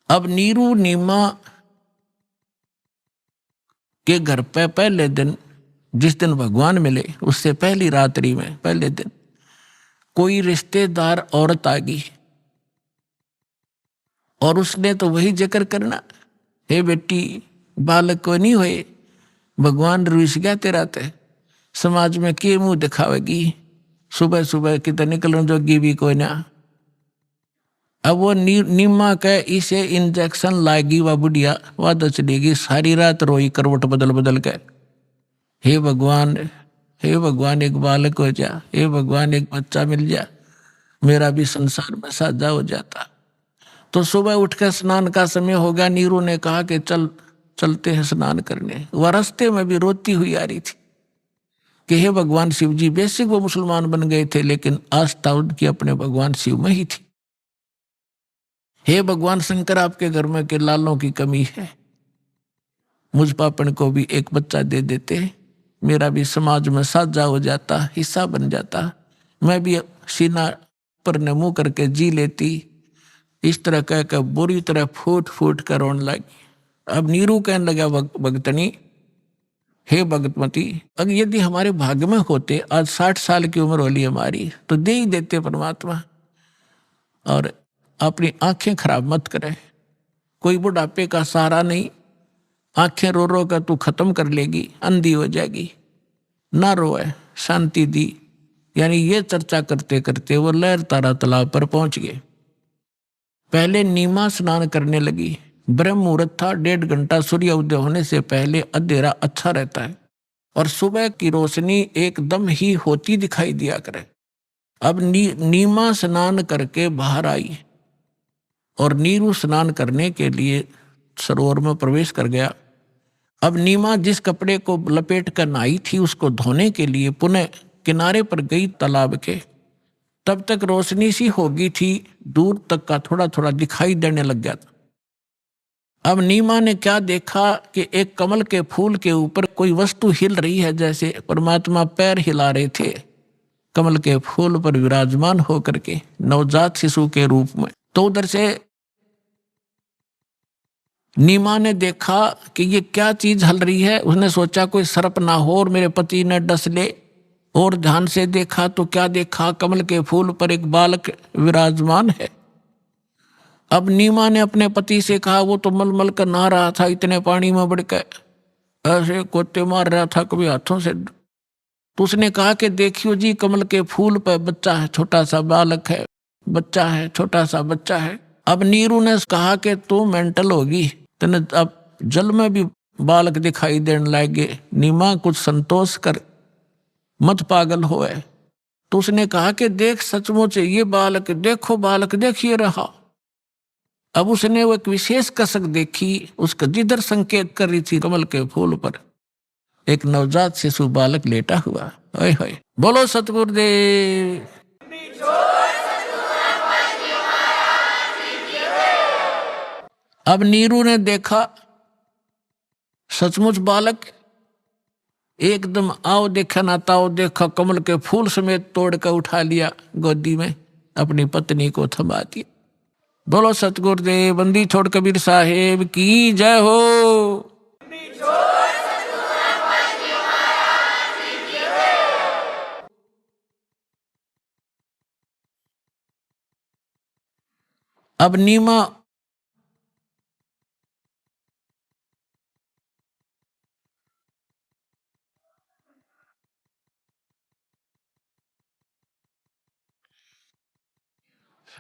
अब नीरू नीमा के घर पे पहले दिन, जिस दिन भगवान मिले उससे पहली रात्रि में पहले दिन, कोई रिश्तेदार औरत आ गई, और उसने तो वही जिक्र करना, हे बेटी बालक को नहीं हुए, भगवान रुस गया तेरा ते, समाज में के मुंह दिखावेगी, सुबह सुबह कितने निकलने जोगी भी कोई ना। अब वो नीमा के इसे इंजेक्शन लाएगी, वह बुढ़िया वह चलेगी, सारी रात रोई करवट बदल बदल के, हे भगवान एक बालक हो जा, हे भगवान एक बच्चा मिल जा, मेरा भी संसार में साझा हो जाता। तो सुबह उठ कर स्नान का समय हो गया, नीरू ने कहा कि चलते हैं स्नान करने। वह रास्ते में भी रोती हुई आ रही थी कि हे भगवान शिव जी, बेसिक वो मुसलमान बन गए थे लेकिन आस्था उनकी अपने भगवान शिव में ही थी। हे भगवान शंकर, आपके घर में के लालों की कमी है, मुझ पापन को भी एक बच्चा दे देते, मेरा भी समाज में साझा हो जाता, हिस्सा बन जाता, मैं भी सीना पर ने मुंह करके जी लेती। इस तरह कहकर बुरी तरह फूट फूट कर रोने लगी। अब नीरू कहने लगा भगतनी, हे भगतमती, अगर यदि हमारे भाग्य में होते, आज 60 साल की उम्र होली हमारी, तो दे ही देते परमात्मा। और अपनी आंखें खराब मत करे, कोई बुढ़ापे का सहारा नहीं, आंखें रो रो कर तू खत्म कर लेगी, अंधी हो जाएगी, ना रोए, शांति दी। यानी ये चर्चा करते करते वो लहर तारा तालाब पर पहुंच गए। पहले नीमा स्नान करने लगी। ब्रह्म मुहूर्त था, 1.5 घंटा सूर्य उदय होने से पहले अंधेरा अच्छा रहता है और सुबह की रोशनी एकदम ही होती दिखाई दिया करे। अब नीमा स्नान करके बाहर आई और नीरू स्नान करने के लिए सरोवर में प्रवेश कर गया। अब नीमा जिस कपड़े को लपेट कर नहाई थी उसको धोने के लिए पुनः किनारे पर गई तालाब के। तब तक रोशनी सी होगी थी, दूर तक का थोड़ा थोड़ा दिखाई देने लग गया था। अब नीमा ने क्या देखा कि एक कमल के फूल के ऊपर कोई वस्तु हिल रही है, जैसे परमात्मा पैर हिला रहे थे कमल के फूल पर विराजमान होकर के नवजात शिशु के रूप में। तो उधर से नीमा ने देखा कि ये क्या चीज हल रही है। उसने सोचा कोई सर्प ना हो और मेरे पति न डस ले, और ध्यान से देखा तो क्या देखा, कमल के फूल पर एक बालक विराजमान है। अब नीमा ने अपने पति से कहा, वो तो मलमल कर नहा रहा था, इतने पानी में बढ़ के ऐसे कोते मार रहा था कभी हाथों से। तो उसने कहा कि देखियो जी, कमल के फूल पर बच्चा है, छोटा सा बालक है, बच्चा है, छोटा सा बच्चा है। अब नीरू ने कहा कि तू मेंटल होगी, तेने अब जल में भी बालक दिखाई देने लगे, नीमा कुछ संतोष कर, मत पागल होए। तो उसने कहा कि देख सचमुच ये बालक, देखो बालक देखिए रहा। अब उसने वो एक विशेष कसक देखी, उसका जिधर संकेत कर रही थी कमल के फूल पर एक नवजात शिशु बालक लेटा हुआ। ओए होए, बोलो सतगुरुदेव। अब नीरू ने देखा सचमुच बालक एकदम आओ देखा ना ताओ देखा, कमल के फूल समेत तोड़ कर उठा लिया गोदी में, अपनी पत्नी को थमा दिया। बोलो सतगुरुदेव बंदी छोड़ कबीर साहेब की जय हो। अब नीमा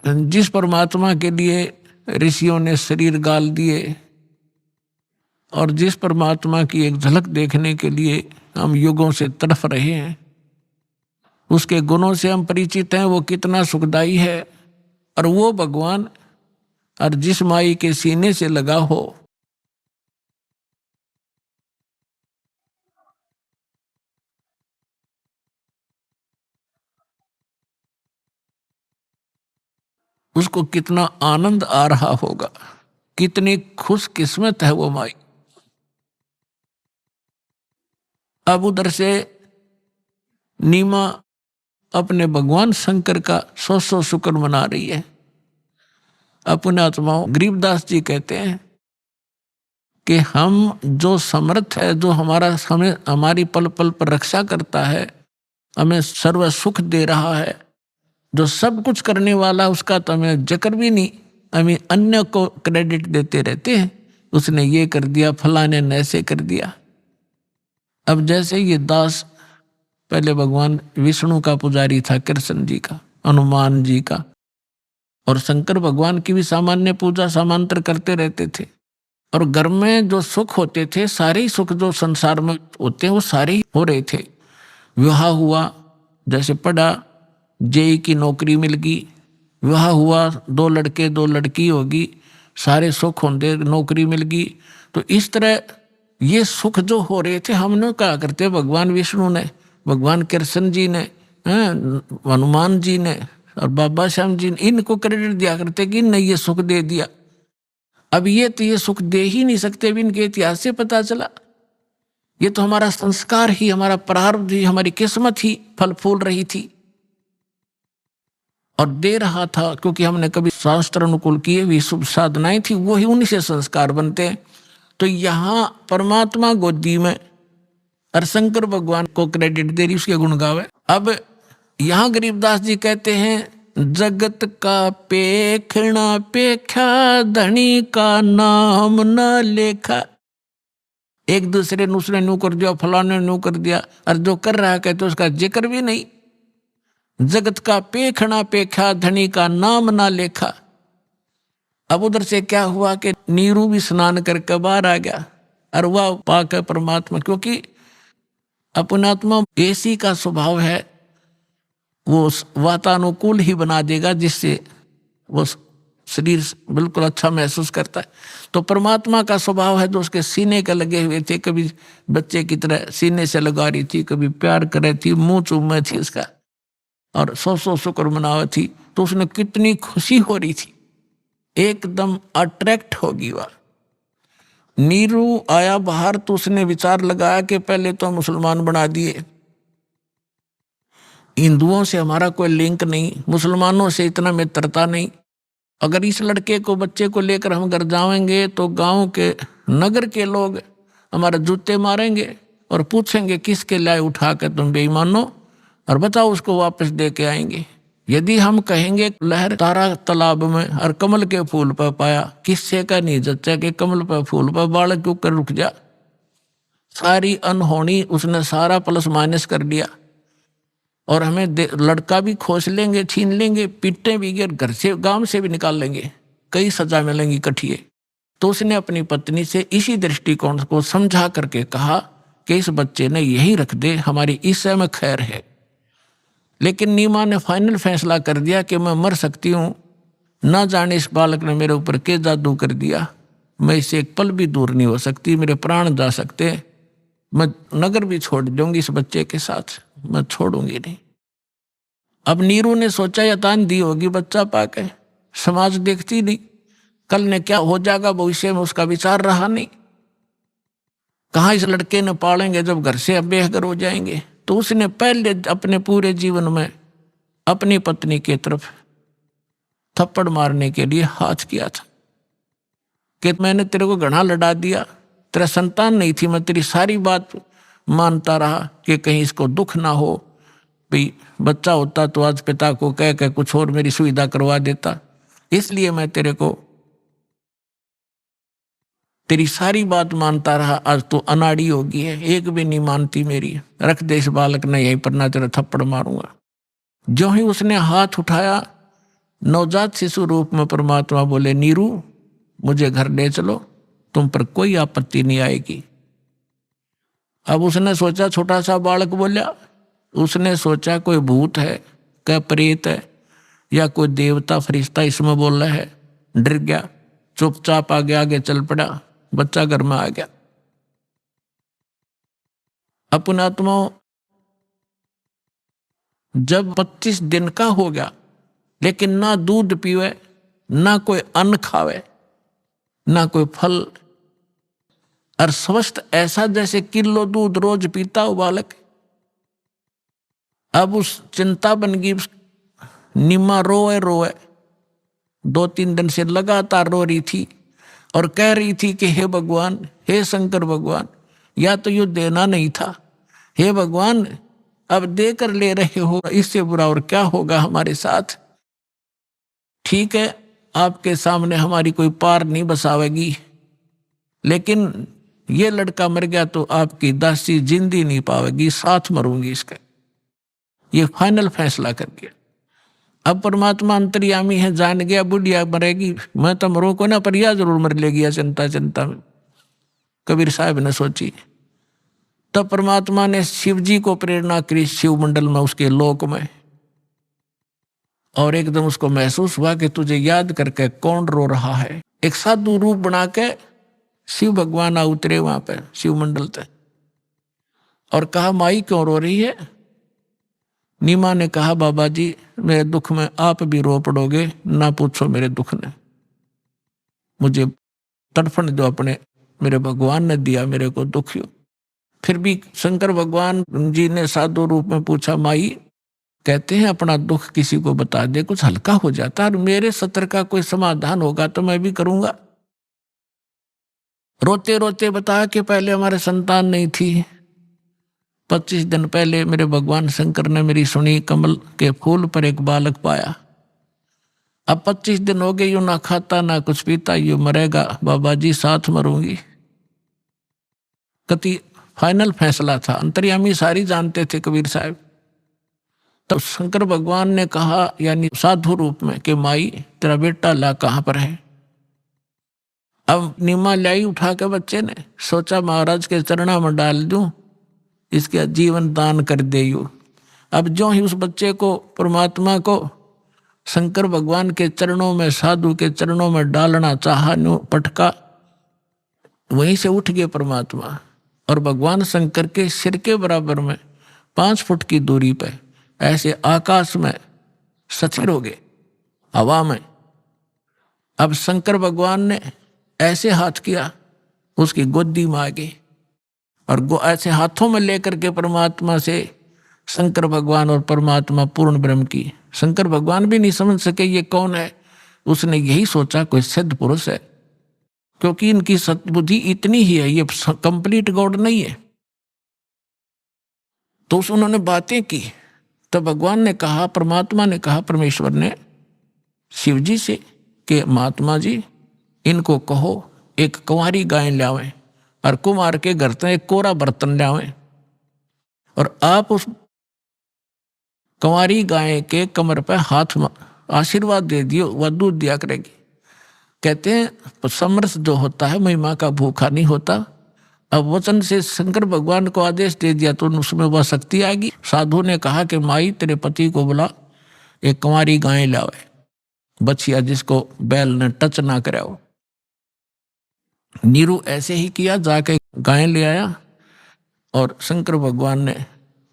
जिस परमात्मा के लिए ऋषियों ने शरीर गाल दिए और जिस परमात्मा की एक झलक देखने के लिए हम युगों से तड़फ रहे हैं, उसके गुणों से हम परिचित हैं, वो कितना सुखदाई है। और वो भगवान और जिस माई के सीने से लगा हो, उसको कितना आनंद आ रहा होगा, कितनी खुशकिस्मत है वो माई। अब उधर से नीमा अपने भगवान शंकर का 100 शुक्र मना रही है। अपने आत्माओं गरीबदास जी कहते हैं कि हम जो समर्थ है, जो हमारी पल पल पर रक्षा करता है, हमें सर्व सुख दे रहा है, जो सब कुछ करने वाला, उसका तो हमें जिक्र भी नहीं, हमें अन्य को क्रेडिट देते रहते हैं, उसने ये कर दिया, फलाने ने ऐसे कर दिया। अब जैसे ये दास पहले भगवान विष्णु का पुजारी था, कृष्ण जी का, हनुमान जी का, और शंकर भगवान की भी सामान्य पूजा समांतर करते रहते थे। और घर में जो सुख होते थे, सारे ही सुख जो संसार में होते हैं वो सारे ही हो रहे थे। विवाह हुआ, जैसे पढ़ा, जेई की नौकरी मिल गई, विवाह हुआ, 2 लड़के 2 लड़की होगी, सारे सुख होंगे, नौकरी मिल गई। तो इस तरह ये सुख जो हो रहे थे, हमने क्या करते, भगवान विष्णु ने, भगवान कृष्ण जी ने, हनुमान जी ने और बाबा श्याम जी ने, इनको क्रेडिट दिया करते कि इनने ये सुख दे दिया। अब ये तो ये सुख दे ही नहीं सकते, भी इनके इतिहास से पता चला। ये तो हमारा संस्कार ही, हमारा प्रारब्ध ही, हमारी किस्मत ही फल फूल रही थी और दे रहा था, क्योंकि हमने कभी शास्त्र अनुकूल किए हुई शुभ साधनाएं थी, वो ही उन्हीं से संस्कार बनते हैं। तो यहाँ परमात्मा गोदी में और शंकर भगवान को क्रेडिट दे रही, उसके गुण गावे। अब यहाँ गरीबदास जी कहते हैं, जगत का पेखना पेखा, धनी का नाम न लेखा। एक दूसरे ने उसने न्यू कर दिया, फलाने ने न्यू कर दिया, और जो कर रहा है कहते उसका जिक्र भी नहीं। जगत का पेखना पेखा, धनी का नाम ना लेखा। अब उधर से क्या हुआ कि नीरू भी स्नान करके बाहर आ गया और वह पाकर परमात्मा, क्योंकि अपनात्मा ऐसी का स्वभाव है, वो वातानुकूल ही बना देगा जिससे वो शरीर बिल्कुल अच्छा महसूस करता है। तो परमात्मा का स्वभाव है जो उसके सीने के लगे हुए थे, कभी बच्चे की तरह सीने से लगा रही थी, कभी प्यार कर रही थी, मुंह चूमे थी उसका, और सौ शुक्र मनावे थी। तो उसने कितनी खुशी हो रही थी, एकदम अट्रैक्ट होगी वह। नीरू आया बाहर तो उसने विचार लगाया कि पहले तो मुसलमान बना दिए, हिंदुओं से हमारा कोई लिंक नहीं, मुसलमानों से इतना मित्रता नहीं। अगर इस लड़के को, बच्चे को लेकर हम घर जाएंगे तो गांव के, नगर के लोग हमारे जूते मारेंगे और पूछेंगे किसके लाए उठा के तुम बेईमानो, और बताओ उसको वापस दे के आएंगे। यदि हम कहेंगे लहर तारा तालाब में और कमल के फूल पर पाया, किससे का नहीं जच्चा कि कमल पर फूल पर बालक क्यों कर रुक जा। सारी अनहोनी उसने सारा प्लस माइनस कर दिया, और हमें लड़का भी खोस लेंगे, छीन लेंगे, पीटे भी गिर, घर से गांव से भी निकाल लेंगे, कई सजा मिलेंगी इकट्ठिए। तो उसने अपनी पत्नी से इसी दृष्टिकोण को समझा करके कहा कि इस बच्चे ने यही रख दे, हमारी इस में खैर है। लेकिन नीमा ने फाइनल फैसला कर दिया कि मैं मर सकती हूँ, ना जाने इस बालक ने मेरे ऊपर के जादू कर दिया, मैं इससे एक पल भी दूर नहीं हो सकती, मेरे प्राण जा सकते, मैं नगर भी छोड़ दूंगी इस बच्चे के साथ, मैं छोड़ूंगी नहीं। अब नीरू ने सोचा या तान दी होगी बच्चा पाके, समाज देखती नहीं, कल ने क्या हो जाएगा भविष्य में उसका विचार रहा नहीं। कहाँ इस लड़के ने पालेंगे जब घर से बेघर हो जाएंगे। तो उसने पहले अपने पूरे जीवन में अपनी पत्नी की तरफ थप्पड़ मारने के लिए हाथ किया था कि मैंने तेरे को घना लड़ा दिया, तेरा संतान नहीं थी, मैं तेरी सारी बात मानता रहा कि कहीं इसको दुख ना हो, भाई बच्चा होता तो आज पिता को कह के कुछ और मेरी सुविधा करवा देता, इसलिए मैं तेरे को तेरी सारी बात मानता रहा, आज तो अनाड़ी होगी है, एक भी नहीं मानती मेरी, रख दे इस बालक ने यहीं पर, ना तेरा थप्पड़ मारूंगा। जो ही उसने हाथ उठाया, नवजात शिशु रूप में परमात्मा बोले, नीरू मुझे घर ले चलो, तुम पर कोई आपत्ति नहीं आएगी। अब उसने सोचा, छोटा सा बालक बोला, उसने सोचा कोई भूत है, क्या प्रेत है, या कोई देवता फरिश्ता इसमें बोल रहा है, डर गया, चुपचाप आगे आगे चल पड़ा, बच्चा घर में आ गया। अपनात्मा जब 25 दिन का हो गया, लेकिन ना दूध पीवे, ना कोई अन्न खावे, ना कोई फल, और स्वस्थ ऐसा जैसे किलो दूध रोज पीता हो बालक। अब उस चिंता बन गई, निम्मा रोए रोए 2-3 दिन से लगातार रो रही थी और कह रही थी कि हे भगवान, हे शंकर भगवान, या तो युद्ध देना नहीं था, हे भगवान अब देकर ले रहे हो, इससे बुरा और क्या होगा हमारे साथ। ठीक है, आपके सामने हमारी कोई पार नहीं बसावेगी, लेकिन ये लड़का मर गया तो आपकी दासी जिंदी नहीं पावेगी, साथ मरूंगी इसका। ये फाइनल फैसला कर गया। अब परमात्मा अंतर्यामी है, जान गया बुढ़िया मरेगी, मैं तो मरो को ना, पर यह जरूर मर लेगी, चिंता चिंता में कबीर साहब ने सोची। तब परमात्मा ने शिव जी को प्रेरणा करी, शिव मंडल में, उसके लोक में, और एकदम उसको महसूस हुआ कि तुझे याद करके कौन रो रहा है। एक साधु रूप बना के शिव भगवान आ उतरे वहां पे शिव मंडल तक, और कहा, माई क्यों रो रही है। नीमा ने कहा, बाबा जी मेरे दुख में आप भी रो पड़ोगे, ना पूछो मेरे दुख ने, मुझे तड़फन जो अपने मेरे भगवान ने दिया मेरे को दुखियो। फिर भी शंकर भगवान जी ने साधु रूप में पूछा, माई कहते हैं अपना दुख किसी को बता दे कुछ हल्का हो जाता है, और मेरे सत्र का कोई समाधान होगा तो मैं भी करूंगा। रोते रोते बताया कि पहले हमारे संतान नहीं थी, 25 दिन पहले मेरे भगवान शंकर ने मेरी सुनी कमल के फूल पर एक बालक पाया। अब 25 दिन हो गए, यूं ना खाता ना कुछ पीता, यूं मरेगा बाबा जी, साथ मरूंगी। कति फाइनल फैसला था, अंतर्यामी सारी जानते थे कबीर साहब। तब शंकर भगवान ने कहा, यानी साधु रूप में, कि माई तेरा बेटा ला कहाँ पर है। अब नीमा लाई उठा के बच्चे ने, सोचा महाराज के चरणों में डाल दूं, इसके जीवन दान कर दे यू। अब जो ही उस बच्चे को, परमात्मा को शंकर भगवान के चरणों में, साधु के चरणों में डालना चाहा, न्यू पटका, वहीं से उठ गए परमात्मा, और भगवान शंकर के सिर के बराबर में 5 फुट की दूरी पे ऐसे आकाश में स्थिर हो गए, हवा में। अब शंकर भगवान ने ऐसे हाथ किया, उसकी गोदी में आ गई, और ऐसे हाथों में लेकर के परमात्मा से शंकर भगवान और परमात्मा पूर्ण ब्रह्म की। शंकर भगवान भी नहीं समझ सके ये कौन है, उसने यही सोचा कोई सिद्ध पुरुष है, क्योंकि इनकी सद्बुद्धि इतनी ही है, ये कंप्लीट गॉड नहीं है। तो उन्होंने बातें की, तब भगवान ने कहा, परमात्मा ने कहा, परमेश्वर ने शिव जी से कि महात्मा जी इनको कहो एक कुंवारी गाय लावें, और कुमार के घर से एक कोरा बर्तन लावें, और आप उस कुंवारी गाय के कमर पर हाथ आशीर्वाद दे दियो, वह दूध दिया करेगी। कहते हैं समरस जो होता है महिमा का भूखा नहीं होता। अब वचन से शंकर भगवान को आदेश दे दिया तो उसमें वह शक्ति आ गई। साधु ने कहा कि माई तेरे पति को बुला, एक कुंवारी गाय लावे, बछिया जिसको बैल ने टच ना करे हो। नीरू ऐसे ही किया, जाके गाय ले आया, और शंकर भगवान ने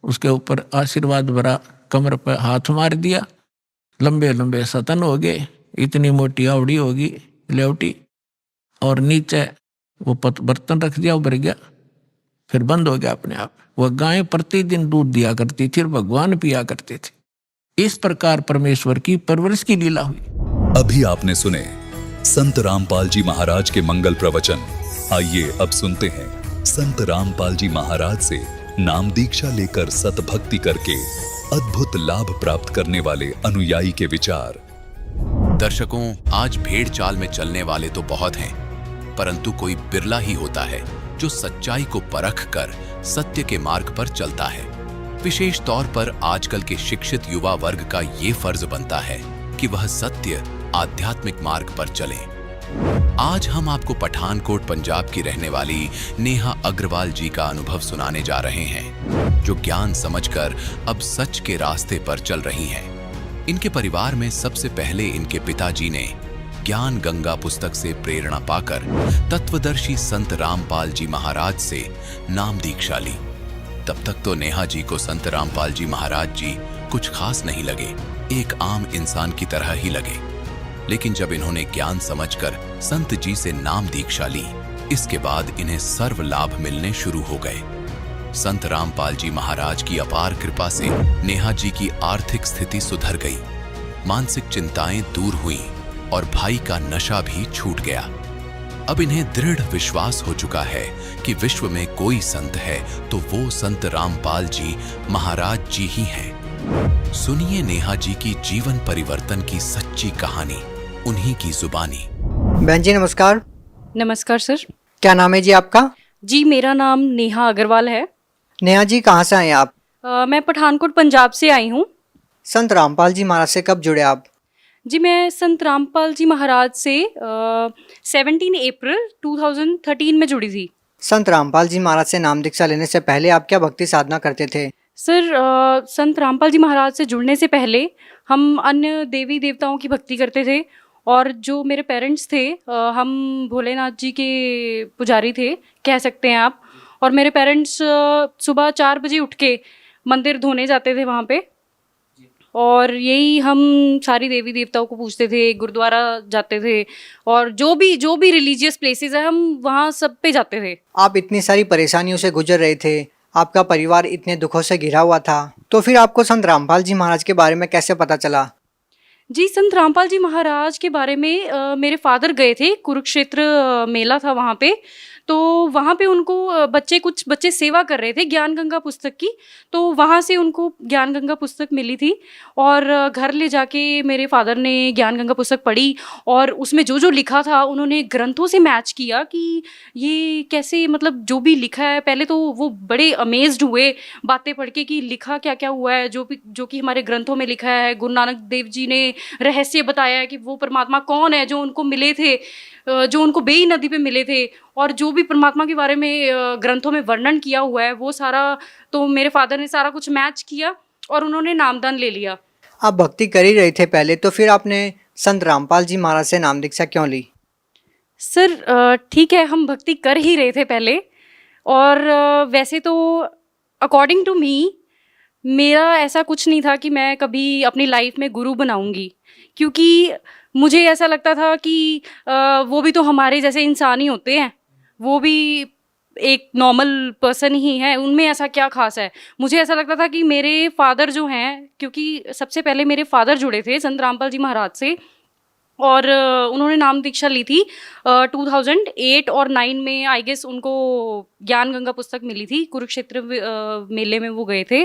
उसके ऊपर आशीर्वाद भरा, कमर पर हाथ मार दिया, लंबे लंबे सतन हो गए, इतनी मोटी आवड़ी होगी लेवटी, और नीचे वो बर्तन रख दिया, उभर गया, फिर बंद हो गया अपने आप। वह गाय प्रतिदिन दूध दिया करती थी और भगवान पिया करते थे। इस प्रकार परमेश्वर की परवरिश की लीला हुई। अभी आपने सुने संत रामपाल जी महाराज के मंगल प्रवचन। आइए अब सुनते हैं संत रामपाल जी महाराज से नाम दीक्षा लेकर सतभक्ति करके अद्भुत लाभ प्राप्त करने वाले अनुयायी के विचार। दर्शकों, आज भेड़ चाल में चलने वाले तो बहुत हैं, परंतु कोई बिरला ही होता है जो सच्चाई को परख कर सत्य के मार्ग पर चलता है। विशेष तौर पर आजकल के शिक्षित युवा वर्ग का ये फर्ज बनता है कि वह सत्य आध्यात्मिक मार्ग पर चले। आज हम आपको पठानकोट पंजाब की रहने वाली नेहा अग्रवाल जी का अनुभव सुनाने जा रहे हैं, जो ज्ञान समझकर अब सच के रास्ते पर चल रही हैं। इनके परिवार में सबसे पहले इनके पिताजी ने ज्ञान गंगा पुस्तक से प्रेरणा पाकर तत्वदर्शी संत रामपाल जी महाराज से नाम दीक्षा ली। तब तक तो नेहा जी को संत रामपाल जी महाराज जी कुछ खास नहीं लगे, एक आम इंसान की तरह ही लगे। लेकिन जब इन्होंने ज्ञान समझकर संत जी से नाम दीक्षा ली, इसके बाद इन्हें सर्व लाभ मिलने शुरू हो गए। संत रामपाल जी महाराज की अपार कृपा से नेहा जी की आर्थिक स्थिति सुधर गई, मानसिक चिंताएं दूर हुईं और भाई का नशा भी छूट गया। अब इन्हें दृढ़ विश्वास हो चुका है कि विश्व में कोई संत है तो वो संत रामपाल जी महाराज जी ही हैं। सुनिए नेहा जी की जीवन परिवर्तन की सच्ची कहानी, उन्हीं की जुबानी। बहन जी नमस्कार। नमस्कार सर। क्या नाम है जी आपका? जी मेरा नाम नेहा अग्रवाल है। नेहा जी कहाँ से आए आप? मैं पठानकोट पंजाब से आई हूँ। संत रामपाल जी महाराज से कब जुड़े आप? जी मैं संत रामपाल जी महाराज से 17 अप्रैल 2013 में जुड़ी थी। संत रामपाल जी महाराज से नाम दीक्षा लेने से पहले आप क्या भक्ति साधना करते थे? सर संत रामपाल जी महाराज से जुड़ने से पहले हम अन्य देवी देवताओं की भक्ति करते थे, और जो मेरे पेरेंट्स थे हम भोलेनाथ जी के पुजारी थे कह सकते हैं आप। और मेरे पेरेंट्स सुबह 4 बजे उठ के मंदिर धोने जाते थे वहाँ पे, और यही हम सारी देवी देवताओं को पूजते थे, गुरुद्वारा जाते थे, और जो भी रिलीजियस प्लेसेस है हम वहाँ सब पे जाते थे। आप इतनी सारी परेशानियों से गुजर रहे थे, आपका परिवार इतने दुखों से घिरा हुआ था, तो फिर आपको संत रामपाल जी महाराज के बारे में कैसे पता चला? जी, संत रामपाल जी महाराज के बारे में मेरे फादर गए थे, कुरुक्षेत्र मेला था वहाँ पे, तो वहाँ पे उनको कुछ बच्चे सेवा कर रहे थे ज्ञान गंगा पुस्तक की, तो वहाँ से उनको ज्ञान गंगा पुस्तक मिली थी और घर ले जाके मेरे फादर ने ज्ञान गंगा पुस्तक पढ़ी और उसमें जो जो लिखा था उन्होंने ग्रंथों से मैच किया कि ये कैसे, मतलब जो भी लिखा है, पहले तो वो बड़े अमेज्ड हुए बातें पढ़ के कि लिखा क्या क्या हुआ है, जो कि हमारे ग्रंथों में लिखा है। गुरु नानक देव जी ने रहस्य बताया है कि वो परमात्मा कौन है जो उनको मिले थे, जो उनको बेई नदी पे मिले थे, और जो भी परमात्मा के बारे में ग्रंथों में वर्णन किया हुआ है वो सारा, तो मेरे फादर ने सारा कुछ मैच किया और उन्होंने नामदान ले लिया। आप भक्ति कर ही रहे थे पहले, तो फिर आपने संत रामपाल जी महाराज से नाम दीक्षा क्यों ली? सर ठीक है, हम भक्ति कर ही रहे थे पहले, और वैसे तो अकॉर्डिंग टू मी मेरा ऐसा कुछ नहीं था कि मैं कभी अपनी लाइफ में गुरु बनाऊंगी, क्योंकि मुझे ऐसा लगता था कि वो भी तो हमारे जैसे इंसान ही होते हैं, वो भी एक नॉर्मल पर्सन ही है, उनमें ऐसा क्या खास है। मुझे ऐसा लगता था कि मेरे फादर जो हैं, क्योंकि सबसे पहले मेरे फादर जुड़े थे संत रामपाल जी महाराज से, और उन्होंने नाम दीक्षा ली थी 2008 और 9 में, आई गेस उनको ज्ञान गंगा पुस्तक मिली थी, कुरुक्षेत्र मेले में वो गए थे,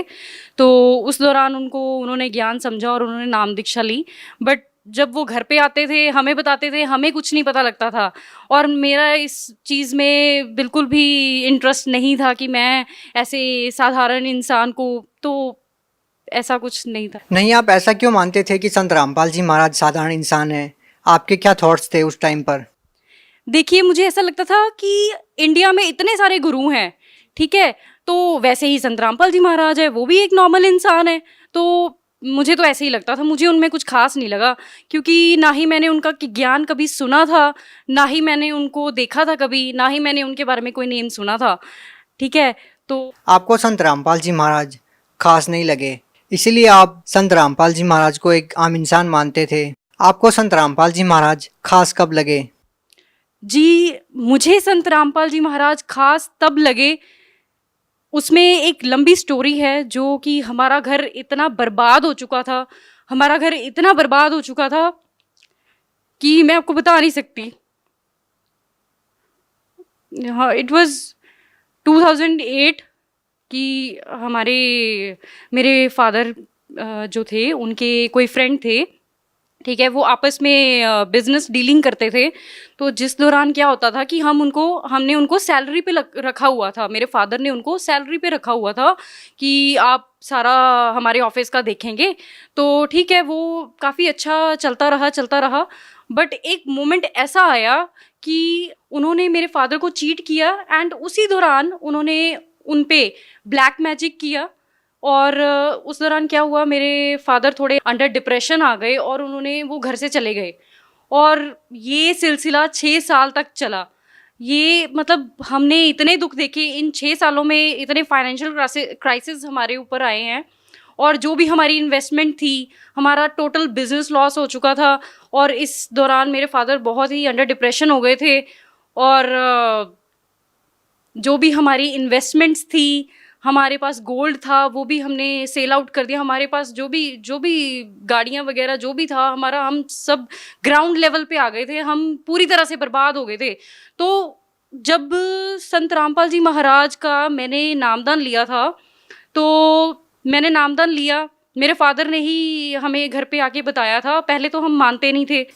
तो उस दौरान उन्होंने ज्ञान समझा और उन्होंने नाम दीक्षा ली। बट जब वो घर पे आते थे, हमें बताते थे, हमें कुछ नहीं पता लगता था, और मेरा इस चीज़ में बिल्कुल भी इंटरेस्ट नहीं था कि मैं ऐसे साधारण इंसान को, तो ऐसा कुछ नहीं था। नहीं, आप ऐसा क्यों मानते थे कि संत रामपाल जी महाराज साधारण इंसान हैं? आपके क्या थॉट्स थे उस टाइम पर? देखिए, मुझे ऐसा लगता था कि इंडिया में इतने सारे गुरु हैं, ठीक है, तो वैसे ही संत रामपाल जी महाराज है, वो भी एक नॉर्मल इंसान है, तो मुझे तो ऐसे ही लगता था, मुझे उनमें कुछ खास नहीं लगा, क्योंकि ना ही मैंने उनका ज्ञान कभी सुना था, ना ही मैंने उनको देखा था कभी, ना ही मैंने उनके बारे में कोई नेम सुना था, ठीक है। तो आपको संत रामपाल जी महाराज खास नहीं लगे, इसीलिए आप संत रामपाल जी महाराज को एक आम इंसान मानते थे। आपको संत रामपाल जी महाराज खास कब लगे? जी, मुझे संत रामपाल जी महाराज खास तब लगे, उसमें एक लंबी स्टोरी है, जो कि हमारा घर इतना बर्बाद हो चुका था, हमारा घर इतना बर्बाद हो चुका था कि मैं आपको बता नहीं सकती। हाँ, इट वाज 2008 कि मेरे फादर जो थे, उनके कोई फ्रेंड थे, ठीक है, वो आपस में बिजनेस डीलिंग करते थे, तो जिस दौरान क्या होता था कि हमने उनको सैलरी पे रखा हुआ था, मेरे फादर ने उनको सैलरी पे रखा हुआ था कि आप सारा हमारे ऑफिस का देखेंगे, तो ठीक है, वो काफ़ी अच्छा चलता रहा। बट एक मोमेंट ऐसा आया कि उन्होंने मेरे फादर को चीट किया, एंड उसी दौरान उन्होंने उन पे ब्लैक मैजिक किया, और उस दौरान क्या हुआ, मेरे फादर थोड़े अंडर डिप्रेशन आ गए और वो घर से चले गए, और ये सिलसिला 6 साल तक चला। ये मतलब हमने इतने दुख देखे इन 6 सालों में, इतने फाइनेंशियल क्राइसिस हमारे ऊपर आए हैं, और जो भी हमारी इन्वेस्टमेंट थी, हमारा टोटल बिजनेस लॉस हो चुका था, और इस दौरान मेरे फादर बहुत ही अंडर डिप्रेशन हो गए थे, और जो भी हमारी इन्वेस्टमेंट्स थी, हमारे पास गोल्ड था, वो भी हमने सेल आउट कर दिया, हमारे पास जो भी गाड़ियाँ वगैरह जो भी था हमारा, हम सब ग्राउंड लेवल पे आ गए थे, हम पूरी तरह से बर्बाद हो गए थे। तो जब संत रामपाल जी महाराज का मैंने नामदान लिया था, तो मैंने नामदान लिया, मेरे फादर ने ही हमें घर पे आके बताया था, पहले तो हम मानते नहीं थे।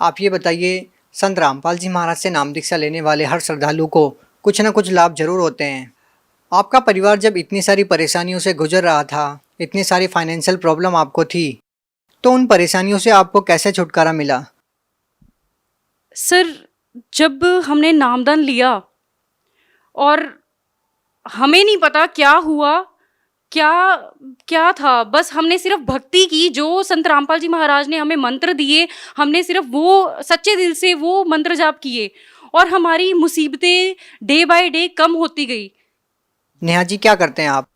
आप ये बताइए, संत रामपाल जी महाराज से नाम दीक्षा लेने वाले हर श्रद्धालु को कुछ ना कुछ लाभ जरूर होते हैं। आपका परिवार जब इतनी सारी परेशानियों से गुजर रहा था, इतनी सारी फाइनेंशियल प्रॉब्लम आपको थी, तो उन परेशानियों से आपको कैसे छुटकारा मिला? सर, जब हमने नामदान लिया और हमें नहीं पता क्या हुआ, क्या था, बस हमने सिर्फ भक्ति की, जो संत रामपाल जी महाराज ने हमें मंत्र दिए, हमने सिर्फ वो सच्चे दिल से वो मंत्र जाप किए, और हमारी मुसीबतें डे बाय डे कम होती गई। नेहा जी, क्या करते हैं आप?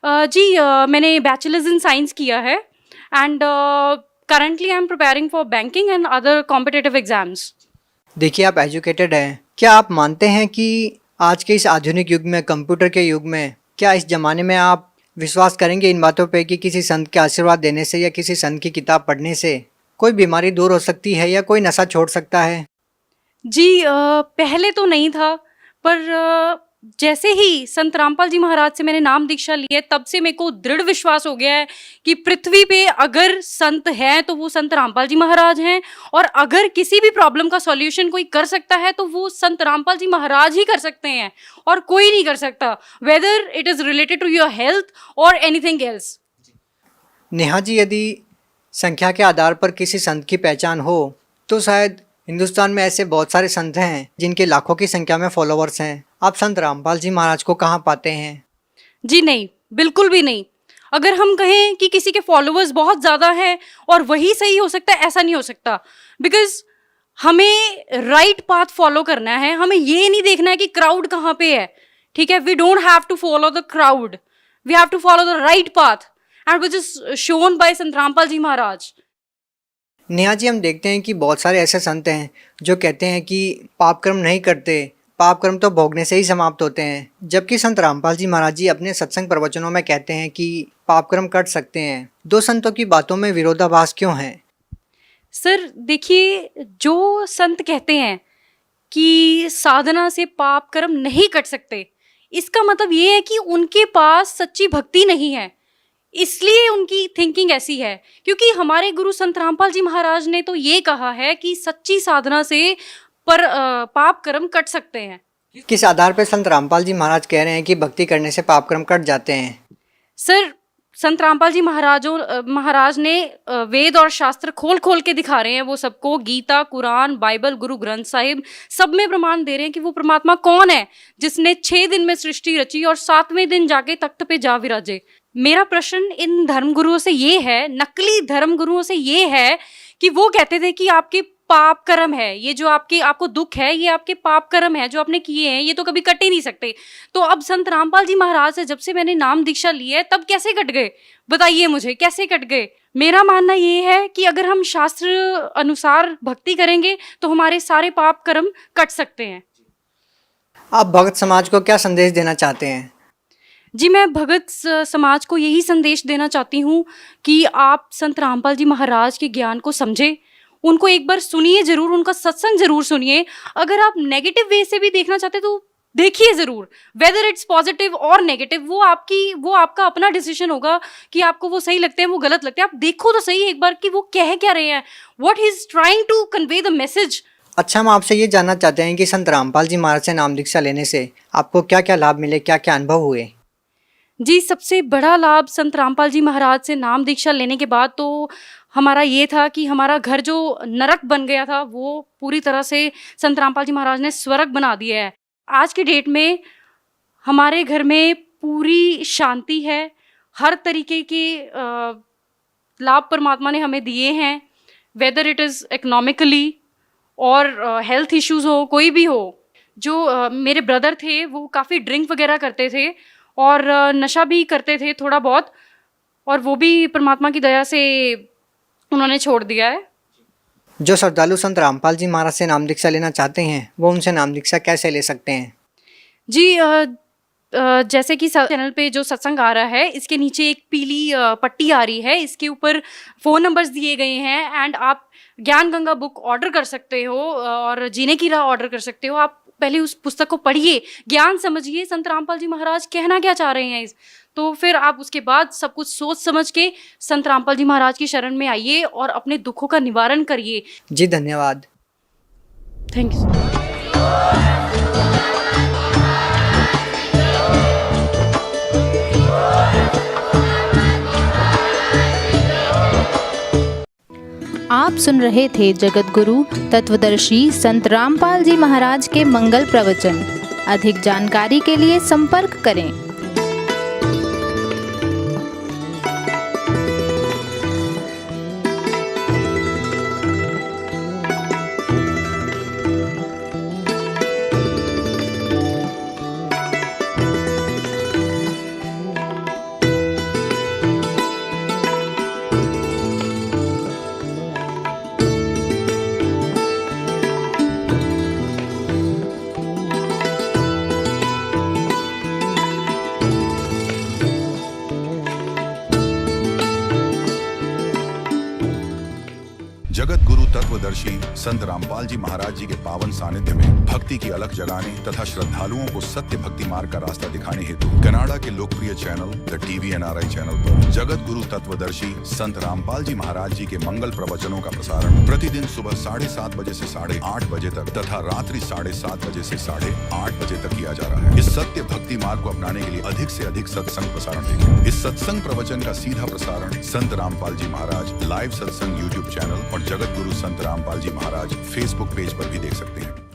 जी, मैंने बैचलर्स इन साइंस किया है, and currently I'm preparing for banking and other competitive exams. देखिए, आप एजुकेटेड हैं, क्या आप मानते हैं कि आज के इस आधुनिक युग में, कंप्यूटर के युग में, क्या इस ज़माने में आप विश्वास करेंगे इन बातों पे कि किसी संत के आशीर्वाद देने से या किसी संत की किताब पढ़ने से कोई बीमारी दूर हो सकती है या कोई नशा छोड़ सकता है? जी पहले तो नहीं था, पर जैसे ही संत रामपाल जी महाराज से मैंने नाम दीक्षा ली है, तब से मेरे को दृढ़ विश्वास हो गया है कि पृथ्वी पे अगर संत हैं तो वो संत रामपाल जी महाराज हैं, और अगर किसी भी प्रॉब्लम का सॉल्यूशन कोई कर सकता है तो वो संत रामपाल जी महाराज ही कर सकते हैं, और कोई नहीं कर सकता, whether it is related to your health और एनीथिंग एल्स। नेहा जी, यदि संख्या के आधार पर किसी संत की पहचान हो तो शायद हिंदुस्तान में ऐसे बहुत सारे संत हैं जिनके लाखों की संख्या में फॉलोअर्स हैं। आप संत रामपाल जी महाराज को कहाँ पाते हैं? जी नहीं, बिल्कुल भी नहीं। अगर हम कहें कि किसी के फॉलोअर्स बहुत ज़्यादा हैं और वही सही हो सकता है, ऐसा नहीं हो सकता, बिकॉज हमें राइट पाथ फॉलो करना है। हमें ये नहीं देखना है कि क्राउड कहाँ पे है, ठीक है। We don't have to follow the crowd, we have to follow the right path and which is shown by Sant Rampal जी महाराज। नेहा जी, हम देखते हैं कि बहुत सारे ऐसे संत हैं जो कहते हैं कि पाप कर्म नहीं करते, पाप कर्म तो भोगने से ही समाप्त होते हैं, जबकि संत रामपाल जी महाराज जी अपने सत्संग प्रवचनों में कहते हैं कि पाप कर्म कर सकते हैं। दो संतों की बातों में विरोधाभास क्यों है? सर देखिए, जो संत कहते हैं कि साधना से पाप कर्म नहीं कट सकते, इसका मतलब ये है कि उनके पास सच्ची भक्ति नहीं है, इसलिए उनकी थिंकिंग ऐसी है। क्योंकि हमारे गुरु संत रामपाल जी महाराज ने तो ये कहा है कि सच्ची साधना से पाप कर्म कट सकते हैं। किस आधार पर संत रामपाल जी महाराज कह रहे हैं कि भक्ति करने से पाप कर्म कट जाते हैं? सर, संत रामपाल जी महाराज ने वेद और शास्त्र खोल खोल के दिखा रहे हैं वो सबको, गीता, कुरान, बाइबल, गुरु ग्रंथ साहिब, सब में प्रमाण दे रहे हैं कि वो परमात्मा कौन है जिसने 6 दिन में सृष्टि रची और 7वें दिन जाके तख्त पे जा विराजे। मेरा प्रश्न इन धर्मगुरुओं से ये है, नकली धर्मगुरुओं से ये है, कि वो कहते थे कि आपके पाप कर्म है, ये जो आपको दुख है, ये आपके पाप कर्म है जो आपने किए हैं, ये तो कभी कट ही नहीं सकते। तो अब संत रामपाल जी महाराज से जब से मैंने नाम दीक्षा ली है, तब कैसे कट गए? बताइए मुझे, कैसे कट गए? मेरा मानना ये है कि अगर हम शास्त्र अनुसार भक्ति करेंगे तो हमारे सारे पाप कर्म कट सकते हैं। आप भगत समाज को क्या संदेश देना चाहते हैं? जी, मैं भगत समाज को यही संदेश देना चाहती हूँ कि आप संत रामपाल जी महाराज के ज्ञान को समझें, उनको एक बार सुनिए ज़रूर, उनका सत्संग ज़रूर सुनिए। अगर आप नेगेटिव वे से भी देखना चाहते तो देखिए ज़रूर, वेदर इट्स पॉजिटिव और नेगेटिव, वो आपका अपना डिसीजन होगा कि आपको वो सही लगते हैं, वो गलत लगते हैं। आप देखो तो सही एक बार कि वो कह क्या रहे हैं, what he is trying to convey the message. अच्छा, हम आपसे ये जानना चाहते हैं कि संत रामपाल जी महाराज से नाम दीक्षा लेने से आपको क्या क्या लाभ मिले, क्या क्या अनुभव हुए? जी, सबसे बड़ा लाभ संत रामपाल जी महाराज से नाम दीक्षा लेने के बाद तो हमारा ये था कि हमारा घर जो नरक बन गया था वो पूरी तरह से संत रामपाल जी महाराज ने स्वर्ग बना दिया है। आज के डेट में हमारे घर में पूरी शांति है, हर तरीके के लाभ परमात्मा ने हमें दिए हैं, वेदर इट इज़ इकोनॉमिकली और हेल्थ इश्यूज़ हो, कोई भी हो। जो मेरे ब्रदर थे वो काफ़ी ड्रिंक वगैरह करते थे और नशा भी करते थे थोड़ा बहुत, और वो भी परमात्मा की दया से उन्होंने छोड़ दिया है। जो श्रद्धालु संत रामपाल जी महाराज से नाम दीक्षा लेना चाहते हैं वो उनसे नाम दीक्षा कैसे ले सकते हैं? जी, जैसे कि चैनल पे जो सत्संग आ रहा है, इसके नीचे एक पीली पट्टी आ रही है, इसके ऊपर फ़ोन नंबर्स दिए गए हैं एंड आप ज्ञान गंगा बुक ऑर्डर कर सकते हो और जीने की राह ऑर्डर कर सकते हो। आप पहले उस पुस्तक को पढ़िए, ज्ञान समझिए, संत रामपाल जी महाराज कहना क्या चाह रहे हैं तो फिर आप उसके बाद सब कुछ सोच समझ के संत रामपाल जी महाराज की शरण में आइए और अपने दुखों का निवारण करिए। जी धन्यवाद। Thank you. आप सुन रहे थे जगत गुरु तत्वदर्शी संत रामपाल जी महाराज के मंगल प्रवचन। अधिक जानकारी के लिए संपर्क करें। जगत गुरु तत्वदर्शी संत रामपाल जी महाराज जी के पावन सानिध्य में भक्ति की अलख जगाने तथा श्रद्धालुओं को सत्य भक्ति मार्ग का रास्ता दिखाने हेतु कनाडा के लोकप्रिय channel the TV NRI channel पर जगत गुरु तत्वदर्शी संत रामपाल जी महाराज जी के मंगल प्रवचनों का प्रसारण प्रतिदिन सुबह 7:30 बजे से 8:30 बजे तक तथा रात्रि 7:30 बजे से 8:30 बजे तक किया जा रहा है। इस सत्य भक्ति मार्ग को अपनाने के लिए अधिक से अधिक सत्संग प्रसारण देखें। इस सत्संग प्रवचन का सीधा प्रसारण संत रामपाल जी महाराज लाइव सत्संग YouTube चैनल और जगत गुरु संत रामपाल जी महाराज फेसबुक पेज पर भी देख सकते हैं।